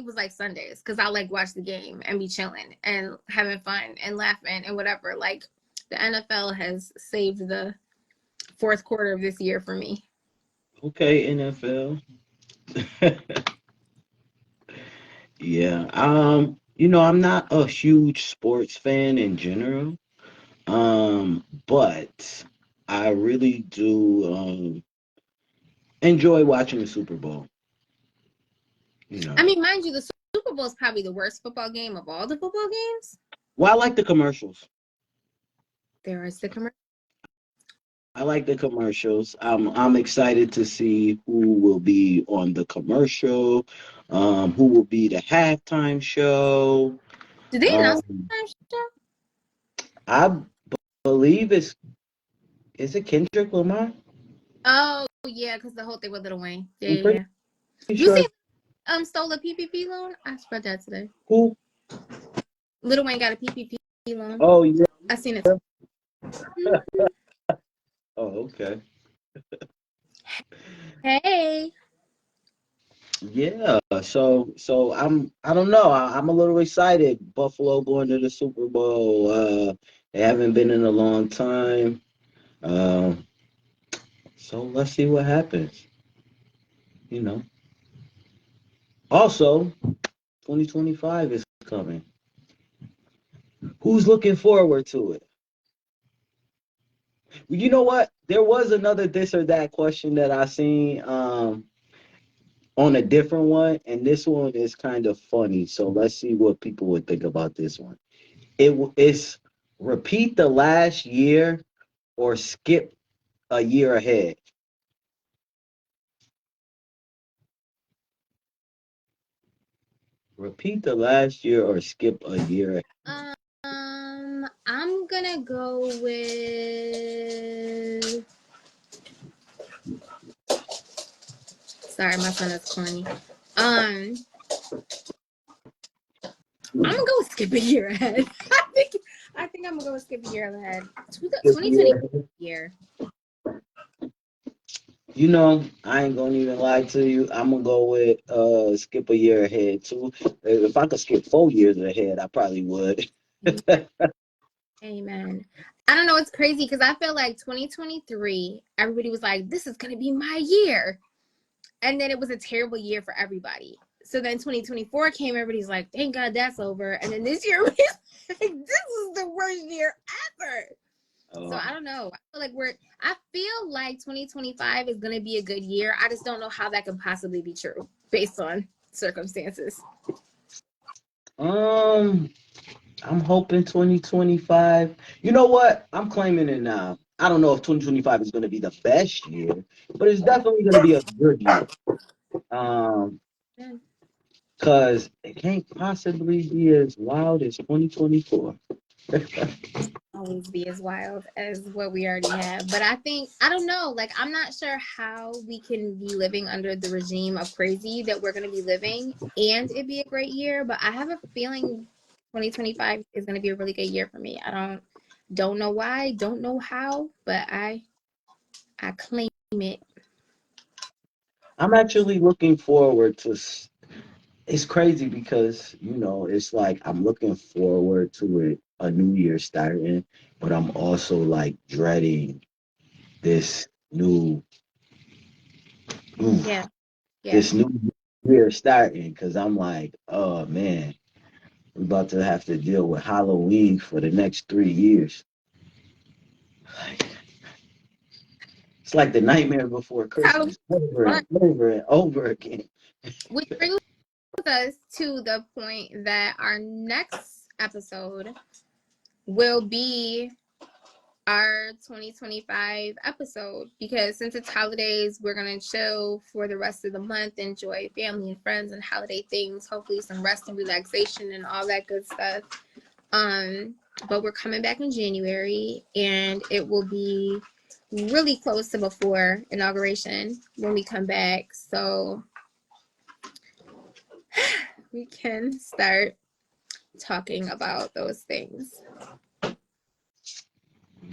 [SPEAKER 2] was like Sundays, because I like watch the game and be chilling and having fun and laughing and whatever. Like the NFL has saved the 4th quarter of this year for me.
[SPEAKER 1] Okay, NFL. Yeah. I'm not a huge sports fan in general. But I really do enjoy watching the Super Bowl.
[SPEAKER 2] I mean, mind you, the Super Bowl is probably the worst football game of all the football games.
[SPEAKER 1] Well, I like the commercials.
[SPEAKER 2] There is the commercial.
[SPEAKER 1] I like the commercials. I'm excited to see who will be on the commercial, who will be the halftime show.
[SPEAKER 2] Did they announce the
[SPEAKER 1] Um,
[SPEAKER 2] halftime show?
[SPEAKER 1] I believe is it Kendrick Lamar?
[SPEAKER 2] Oh yeah, because the whole thing with Lil Wayne.
[SPEAKER 1] I'm
[SPEAKER 2] Yeah.
[SPEAKER 1] pretty
[SPEAKER 2] You
[SPEAKER 1] sure.
[SPEAKER 2] see, stole a PPP loan. I spread that today.
[SPEAKER 1] Who?
[SPEAKER 2] Lil Wayne got a PPP loan.
[SPEAKER 1] Oh yeah.
[SPEAKER 2] I seen it.
[SPEAKER 1] Oh, okay.
[SPEAKER 2] Hey.
[SPEAKER 1] Yeah, so I don't know. I'm a little excited. Buffalo going to the Super Bowl. They haven't been in a long time. Um, so let's see what happens. You know. Also, 2025 is coming. Who's looking forward to it? You know what? There was another this or that question that I seen on a different one, and this one is kind of funny. So let's see what people would think about this one. It's repeat the last year or skip a year ahead. Repeat the last year or skip a year.
[SPEAKER 2] I'm gonna go with. Sorry, my son is corny. I'm gonna go with skip a year ahead. I think I'm gonna go with skip a year ahead. 2020 year.
[SPEAKER 1] You know, I ain't gonna even lie to you. I'm gonna go with skip a year ahead too. If I could skip 4 years ahead, I probably would.
[SPEAKER 2] Amen. I don't know. It's crazy because I feel like 2023, everybody was like, "This is gonna be my year," and then it was a terrible year for everybody. So then 2024 came. Everybody's like, "Thank God that's over," and then this year was like, "This is the worst year ever." So I don't know. I feel like 2025 is going to be a good year. I just don't know how that could possibly be true based on circumstances.
[SPEAKER 1] I'm hoping 2025. You know what? I'm claiming it now. I don't know if 2025 is going to be the best year, but it's definitely going to be a good year. Um, because it can't possibly be as wild as 2024.
[SPEAKER 2] Always be as wild as what we already have. But I don't know. Like, I'm not sure how we can be living under the regime of crazy that we're going to be living and it be a great year. But I have a feeling 2025 is going to be a really good year for me. I don't know why, don't know how, but I claim it.
[SPEAKER 1] I'm actually looking forward to. It's crazy because it's like I'm looking forward to it, a new year starting, but I'm also like dreading this new,
[SPEAKER 2] Yeah,
[SPEAKER 1] oof,
[SPEAKER 2] yeah.
[SPEAKER 1] this new year starting because I'm like, oh man, we're about to have to deal with Halloween for the next 3 years. It's like the nightmare before
[SPEAKER 2] Halloween
[SPEAKER 1] Christmas, over
[SPEAKER 2] fun.
[SPEAKER 1] and over and over again.
[SPEAKER 2] Which brings us to the point that our next episode will be our 2025 episode because since it's holidays, we're gonna chill for the rest of the month, enjoy family and friends and holiday things, hopefully some rest and relaxation and all that good stuff. But we're coming back in January and it will be really close to before inauguration when we come back. So we can start talking about those things.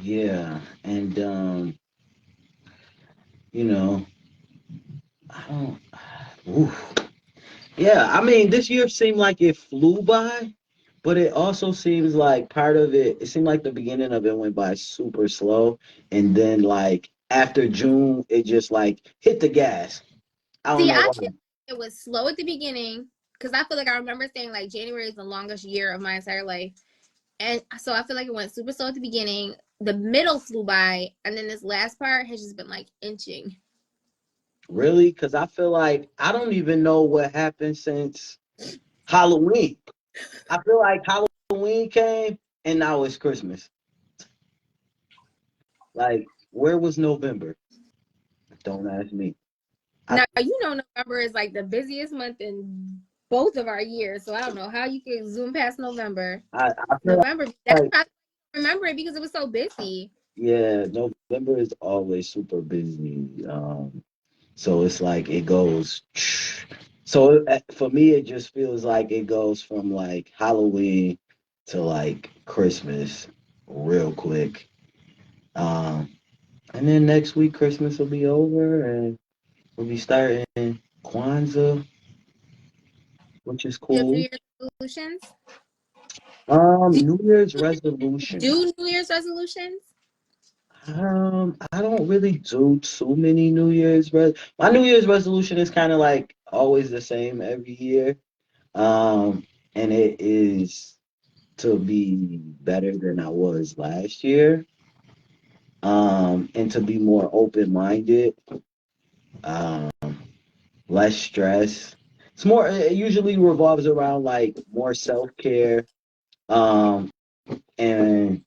[SPEAKER 1] Yeah, and you know, I don't. Oof. Yeah, I mean, this year seemed like it flew by, but it also seems like part of it seemed like the beginning of it went by super slow. And then, like, after June, it just like hit the gas. I don't
[SPEAKER 2] See,
[SPEAKER 1] know
[SPEAKER 2] I
[SPEAKER 1] why.
[SPEAKER 2] feel it was slow at the beginning because I feel like I remember saying like January is the longest year of my entire life. And so I feel like it went super slow at the beginning. The middle flew by, and then this last part has just been like inching.
[SPEAKER 1] Really? Because I feel like I don't even know what happened since Halloween. I feel like Halloween came and now it's Christmas. Like, where was November? Don't ask me. I,
[SPEAKER 2] Now, November is like the busiest month in both of our years. So I don't know how you can zoom past November.
[SPEAKER 1] I feel
[SPEAKER 2] November, that's
[SPEAKER 1] like,
[SPEAKER 2] probably I remember it because it was so busy.
[SPEAKER 1] yeah, November is always super busy. So it's like it goes. So for me, it just feels like it goes from like Halloween to like Christmas real quick. Um, and then next week Christmas will be over and we'll be starting Kwanzaa, which is
[SPEAKER 2] Your New
[SPEAKER 1] cool.
[SPEAKER 2] Year's resolutions. Do
[SPEAKER 1] New Year's
[SPEAKER 2] you
[SPEAKER 1] resolution.
[SPEAKER 2] do New Year's resolutions?
[SPEAKER 1] I don't really do too many My New Year's resolution is kind of like always the same every year. Um, and it is to be better than I was last year. And to be more open-minded, um, less stress. It usually revolves around like more self-care, um, and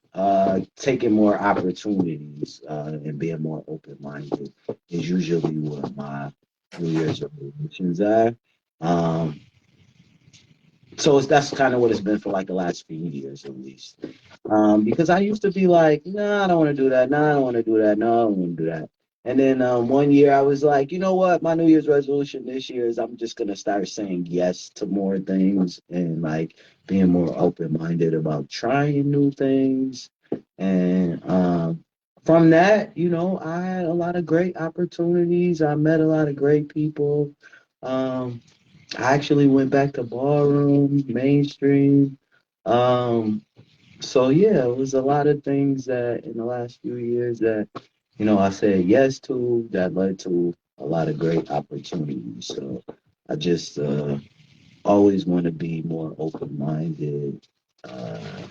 [SPEAKER 1] taking more opportunities, and being more open-minded is usually what my New Year's resolutions are. Um, that's kind of what it's been for like the last few years at least. Because I used to be like, no, I don't want to do that. No, I don't want to do that. No, I don't want to do that. And then one year I was like, you know what? My New Year's resolution this year is I'm just gonna start saying yes to more things and like being more open-minded about trying new things. And from that, I had a lot of great opportunities. I met a lot of great people. Um, I actually went back to ballroom, mainstream. Um, so yeah, it was a lot of things that in the last few years that, I said yes to that led to a lot of great opportunities. So I just always want to be more open-minded, uh,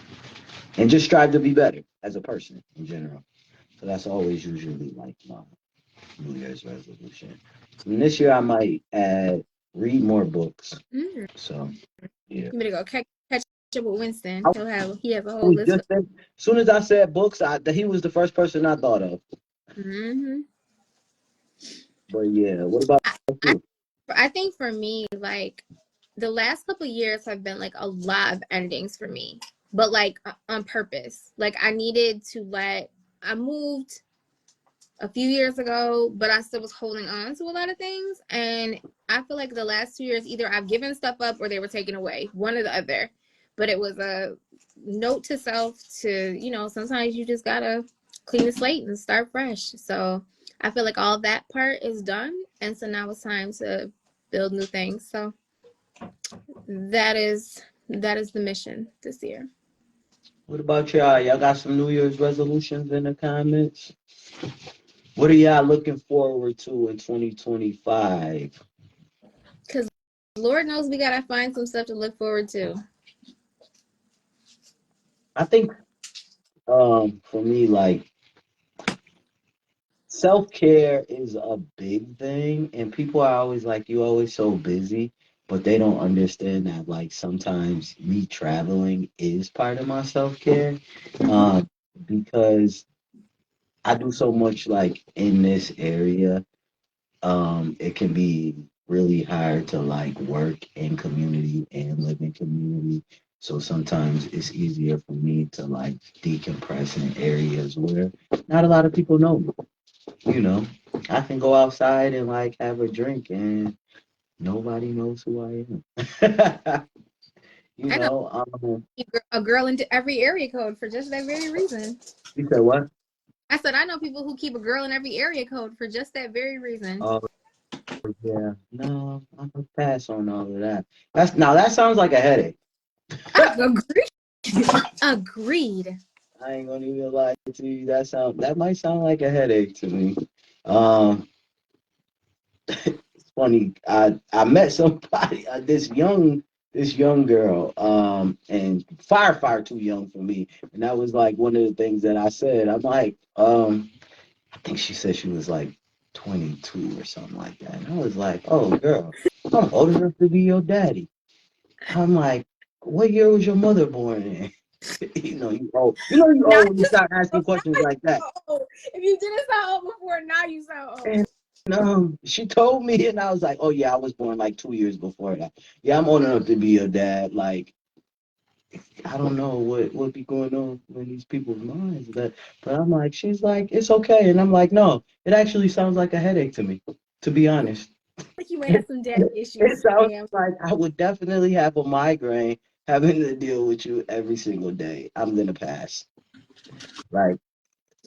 [SPEAKER 1] and just strive to be better as a person in general. So that's always usually like my New Year's resolution. And this year I might add read more books.
[SPEAKER 2] Mm.
[SPEAKER 1] So yeah.
[SPEAKER 2] You better go catch up with Winston.
[SPEAKER 1] I
[SPEAKER 2] He has a whole
[SPEAKER 1] was
[SPEAKER 2] list
[SPEAKER 1] just
[SPEAKER 2] of.
[SPEAKER 1] as soon as I said books, he was the first person I thought of.
[SPEAKER 2] Hmm.
[SPEAKER 1] But yeah, what about
[SPEAKER 2] I
[SPEAKER 1] you?
[SPEAKER 2] I think for me, like the last couple of years have been like a lot of endings for me, but like on purpose. Like I moved a few years ago, but I still was holding on to a lot of things. And I feel like the last 2 years, either I've given stuff up or they were taken away, one or the other. But it was a note to self to, sometimes you just gotta clean the slate and start fresh. So I feel like all that part is done. And so now it's time to build new things. So that is the mission this year.
[SPEAKER 1] What about y'all? Y'all got some New Year's resolutions in the comments? What are y'all looking forward to in 2025?
[SPEAKER 2] Because Lord knows we gotta find some stuff to look forward to.
[SPEAKER 1] I think for me, like self-care is a big thing, and people are always like, you always so busy, but they don't understand that like sometimes me traveling is part of my self-care. Um, because I do so much like in this area. It can be really hard to like work in community and live in community. So sometimes it's easier for me to like decompress in areas where not a lot of people know me. You know, I can go outside and like have a drink and nobody knows who I am. you
[SPEAKER 2] I know
[SPEAKER 1] know, um,
[SPEAKER 2] a girl into every area code for just that very reason.
[SPEAKER 1] you said what?
[SPEAKER 2] I said I know people who keep a girl in every area code for just that very reason.
[SPEAKER 1] Oh yeah, no, I'm gonna pass on all of that. That sounds like a headache.
[SPEAKER 2] Agreed. Agreed.
[SPEAKER 1] I ain't gonna even lie to you. That might sound like a headache to me. Um, it's funny. I met somebody, this young girl, and far too young for me. And that was like one of the things that I said. I'm like, I think she said she was like 22 or something like that. And I was like, oh girl, I'm old enough to be your daddy. I'm like, what year was your mother born in? You old. You
[SPEAKER 2] Now
[SPEAKER 1] old when you
[SPEAKER 2] you
[SPEAKER 1] start asking questions like that.
[SPEAKER 2] sound old. If you didn't sound old before, now you sound
[SPEAKER 1] And
[SPEAKER 2] old.
[SPEAKER 1] she told me, and I was like, "Oh yeah, I was born like 2 years before that. Yeah, I'm old enough to be your dad." Like, I don't know what be going on in these people's minds, but I'm like, she's like, "It's okay," and I'm like, "No, it actually sounds like a headache to me, to be honest.
[SPEAKER 2] Like you may have
[SPEAKER 1] It,
[SPEAKER 2] some daddy
[SPEAKER 1] it
[SPEAKER 2] issues,
[SPEAKER 1] sounds
[SPEAKER 2] ma'am.
[SPEAKER 1] like I would definitely have a migraine having to deal with you every single day. I'm gonna pass. Like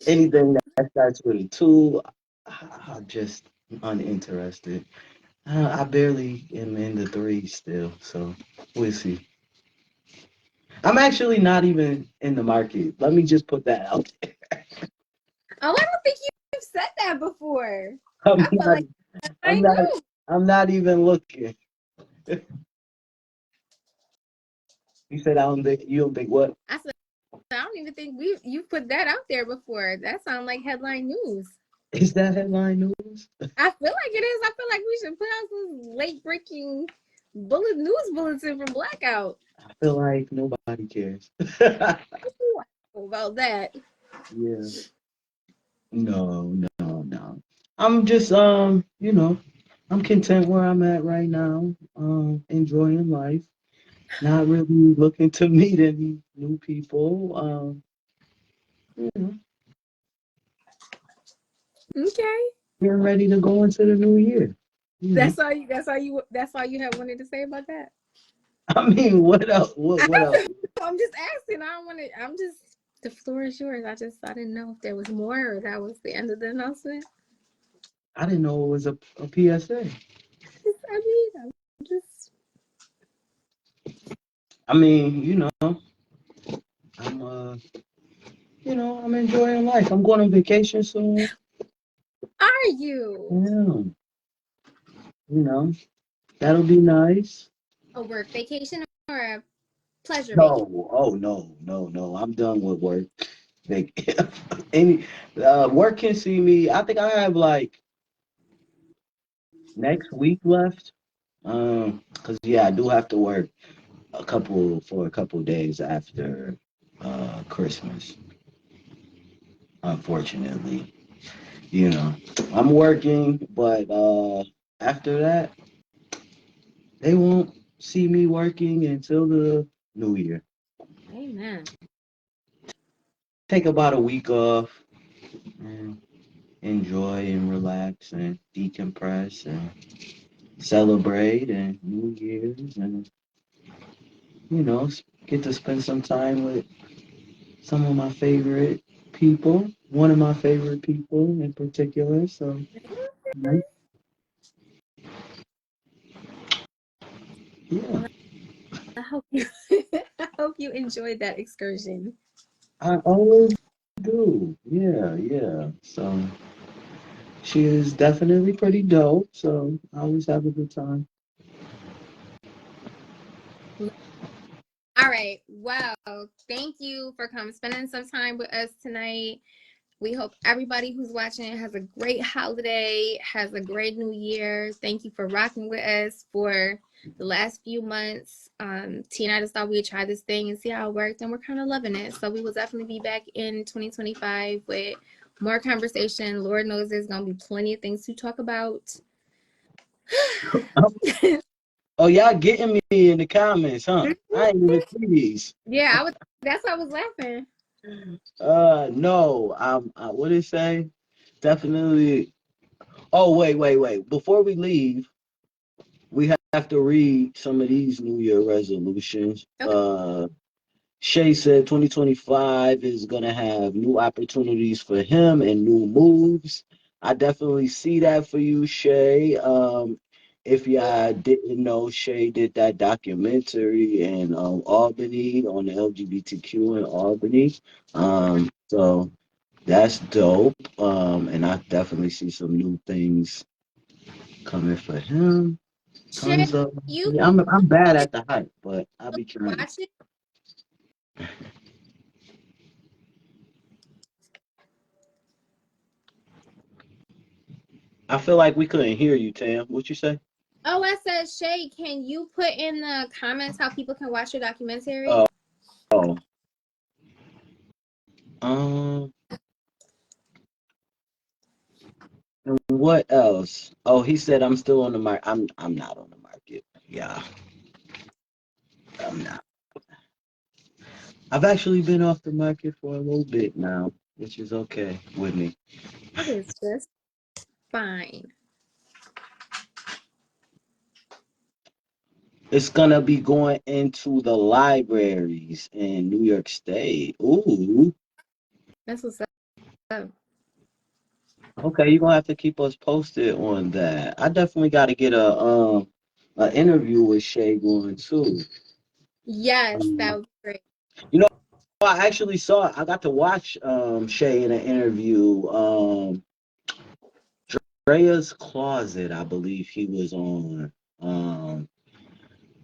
[SPEAKER 1] anything that starts with a two, I'm just uninterested. I barely am in the threes still, so we'll see. I'm actually not even in the market. Let me just put that out there.
[SPEAKER 2] Oh, I don't think you've said that before.
[SPEAKER 1] I'm
[SPEAKER 2] I felt
[SPEAKER 1] not.
[SPEAKER 2] like I
[SPEAKER 1] I'm not.
[SPEAKER 2] knew.
[SPEAKER 1] I'm not even looking. You said I don't think. You don't think what?
[SPEAKER 2] I said I don't even think you put that out there before. That sounds like headline news.
[SPEAKER 1] Is that headline news?
[SPEAKER 2] I feel like it is. I feel like we should put out some late breaking news bulletin from Blackout.
[SPEAKER 1] I feel like nobody cares.
[SPEAKER 2] About that.
[SPEAKER 1] Yeah. No, no, no. I'm just I'm content where I'm at right now. Enjoying life. Not really looking to meet any new people. You know,
[SPEAKER 2] Okay.
[SPEAKER 1] getting ready to go into the new year. You know.
[SPEAKER 2] That's all you have wanted to say about that.
[SPEAKER 1] I mean, what else?
[SPEAKER 2] I
[SPEAKER 1] What
[SPEAKER 2] don't
[SPEAKER 1] else?
[SPEAKER 2] know. I'm just asking. I don't want to. I'm just. The floor is yours. I didn't know if there was more or that was the end of the announcement.
[SPEAKER 1] I didn't know it was a PSA.
[SPEAKER 2] I'm just.
[SPEAKER 1] I mean, I'm I'm enjoying life. I'm going on vacation soon.
[SPEAKER 2] Are you
[SPEAKER 1] Yeah, that'll be nice.
[SPEAKER 2] a work vacation or a pleasure vacation?
[SPEAKER 1] No, oh no, no, no. I'm done with work. Like any work can see me. I think I have like next week left. Cause yeah, I do have to work for a couple days after Christmas. Unfortunately, you know, I'm working, but after that, they won't see me working until the new year.
[SPEAKER 2] Amen.
[SPEAKER 1] Take about a week off and enjoy and relax and decompress and celebrate and New Year's and get to spend some time with some of my favorite people. One of my favorite people in particular. So yeah,
[SPEAKER 2] Well, I hope you. I hope you enjoyed that excursion.
[SPEAKER 1] I always do. Yeah, yeah. So she is definitely pretty dope. So I always have a good time.
[SPEAKER 2] All right. Well, thank you for coming, spending some time with us tonight. We hope everybody who's watching has a great holiday, has a great new year. Thank you for rocking with us for the last few months. T and I just thought we'd try this thing and see how it worked, and we're kind of loving it. So we will definitely be back in 2025 with more conversation. Lord knows there's going to be plenty of things to talk about.
[SPEAKER 1] Oh, y'all getting me in the comments, huh? I ain't even see these.
[SPEAKER 2] Yeah, that's why I was laughing.
[SPEAKER 1] No, what did it say? Definitely. Oh, wait. Before we leave, we have to read some of these New Year resolutions.
[SPEAKER 2] Okay.
[SPEAKER 1] Shay said 2025 is going to have new opportunities for him and new moves. I definitely see that for you, Shay. If y'all didn't know, Shay did that documentary in Albany on the LGBTQ in Albany. So that's dope. And I definitely see some new things coming for him.
[SPEAKER 2] Shay,
[SPEAKER 1] Tons of.
[SPEAKER 2] you
[SPEAKER 1] I'm bad at the hype, but I'll be trying.
[SPEAKER 2] watch it?
[SPEAKER 1] I feel like we couldn't hear you, Tam. What you say?
[SPEAKER 2] Oh, I said, Shay, can you put in the comments how people can watch your documentary?
[SPEAKER 1] Oh, oh. Um, and what else? Oh, he said I'm still on the market. I'm not on the market. Yeah, I'm not. I've actually been off the market for a little bit now, which is okay with me.
[SPEAKER 2] That is just fine.
[SPEAKER 1] It's gonna be going into the libraries in New York State. Ooh,
[SPEAKER 2] That's what's up.
[SPEAKER 1] okay, you're gonna have to keep us posted on that. I definitely got to get a interview with Shay going too.
[SPEAKER 2] Yes, that
[SPEAKER 1] Um,
[SPEAKER 2] would be great.
[SPEAKER 1] You know, I actually saw. I got to watch Shay in an interview. Drea's Closet, I believe he was on um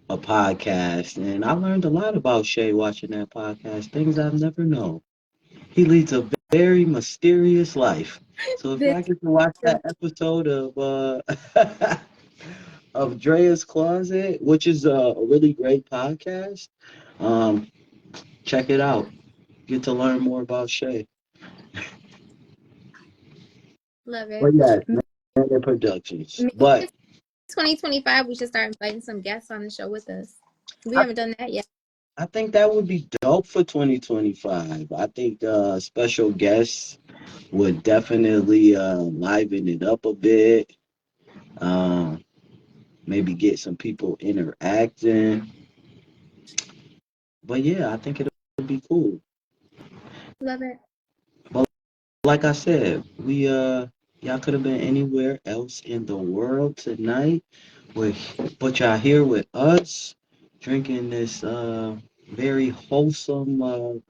[SPEAKER 1] a podcast, and I learned a lot about Shay watching that podcast. Things I've never known. He leads a very mysterious life. So if
[SPEAKER 2] This
[SPEAKER 1] y'all get to watch that episode of of Drea's Closet, which is a really great podcast, um, check it out. Get to learn more about Shay.
[SPEAKER 2] love it.
[SPEAKER 1] But yeah, Manda Productions.
[SPEAKER 2] Maybe
[SPEAKER 1] But
[SPEAKER 2] 2025 we should start inviting some guests on the show with us. We
[SPEAKER 1] I,
[SPEAKER 2] haven't done that yet.
[SPEAKER 1] I think that would be dope for 2025. I think special guests would definitely liven it up a bit. Um, maybe get some people interacting. But yeah, I think it'll be cool.
[SPEAKER 2] Love it.
[SPEAKER 1] But like I said, we y'all could have been anywhere else in the world tonight, with but y'all here with us, drinking this very wholesome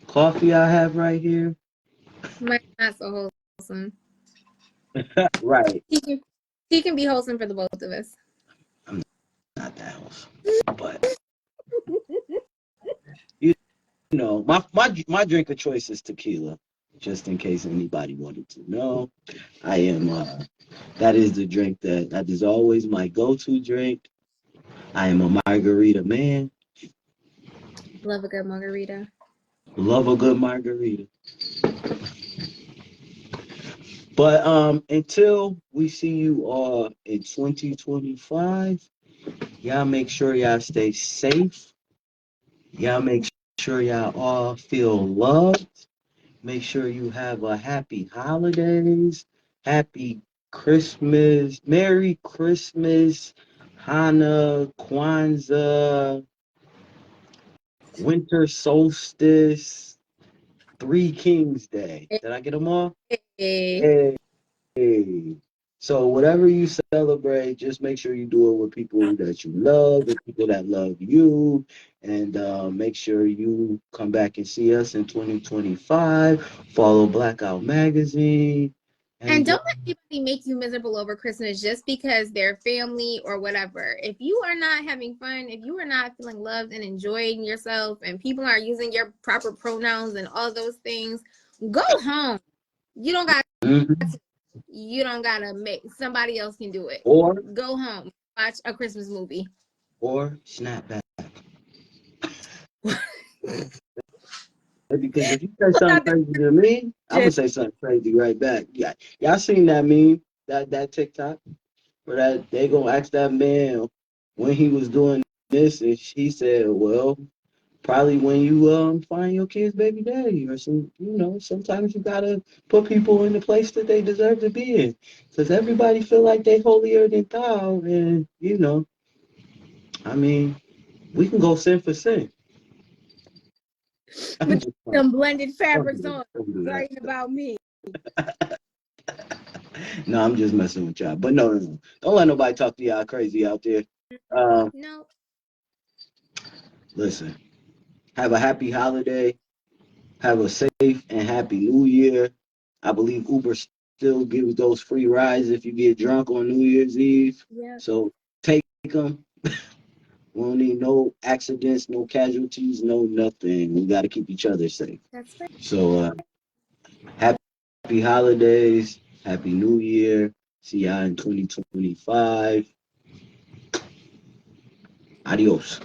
[SPEAKER 1] coffee I have right here.
[SPEAKER 2] Mine's not so wholesome.
[SPEAKER 1] Right.
[SPEAKER 2] He can, he can be wholesome for the both of us.
[SPEAKER 1] I'm not that wholesome. But you know, my drink of choice is tequila. Just in case anybody wanted to know, I am that is the drink that is always my go-to drink. I am a margarita man.
[SPEAKER 2] Love a good margarita.
[SPEAKER 1] Love a good margarita. But until we see you all in 2025, y'all make sure y'all stay safe. Y'all make sure y'all all feel loved. Make sure you have a happy holidays, happy Christmas, Merry Christmas, Hanukkah, Kwanzaa, Winter Solstice, Three Kings Day. Did I get them all?
[SPEAKER 2] Hey.
[SPEAKER 1] Hey. So whatever you celebrate, just make sure you do it with people that you love and people that love you. And make sure you come back and see us in 2025. Follow Blackout Magazine.
[SPEAKER 2] And
[SPEAKER 1] And
[SPEAKER 2] don't let anybody make you miserable over Christmas just because they're family or whatever. If you are not having fun, if you are not feeling loved and enjoying yourself, and people aren't using your proper pronouns and all those things, go home. You don't got you don't gotta make somebody else can do it.
[SPEAKER 1] or
[SPEAKER 2] Go home. Watch a Christmas movie.
[SPEAKER 1] snap back. Because if you say something crazy to me, I'm gonna say something crazy right back. Yeah, y'all seen that meme, that TikTok, where that they gonna ask that man when he was doing this, and he said, "Well, probably when you find your kid's baby daddy, or some, sometimes you gotta put people in the place that they deserve to be in, because everybody feel like they holier than thou, and I mean, we can go sin for sin."
[SPEAKER 2] With some blended fabrics
[SPEAKER 1] Don't
[SPEAKER 2] on,
[SPEAKER 1] do that.
[SPEAKER 2] writing about me.
[SPEAKER 1] No, I'm just messing with y'all. But no, don't let nobody talk to y'all crazy out there.
[SPEAKER 2] No.
[SPEAKER 1] Listen, have a happy holiday. Have a safe and happy New Year. I believe Uber still gives those free rides if you get drunk on New Year's Eve.
[SPEAKER 2] Yeah.
[SPEAKER 1] So take them. We don't need no accidents, no casualties, no nothing. We got to keep each other safe.
[SPEAKER 2] That's right.
[SPEAKER 1] So happy holidays, happy New Year. See y'all in 2025. Adios.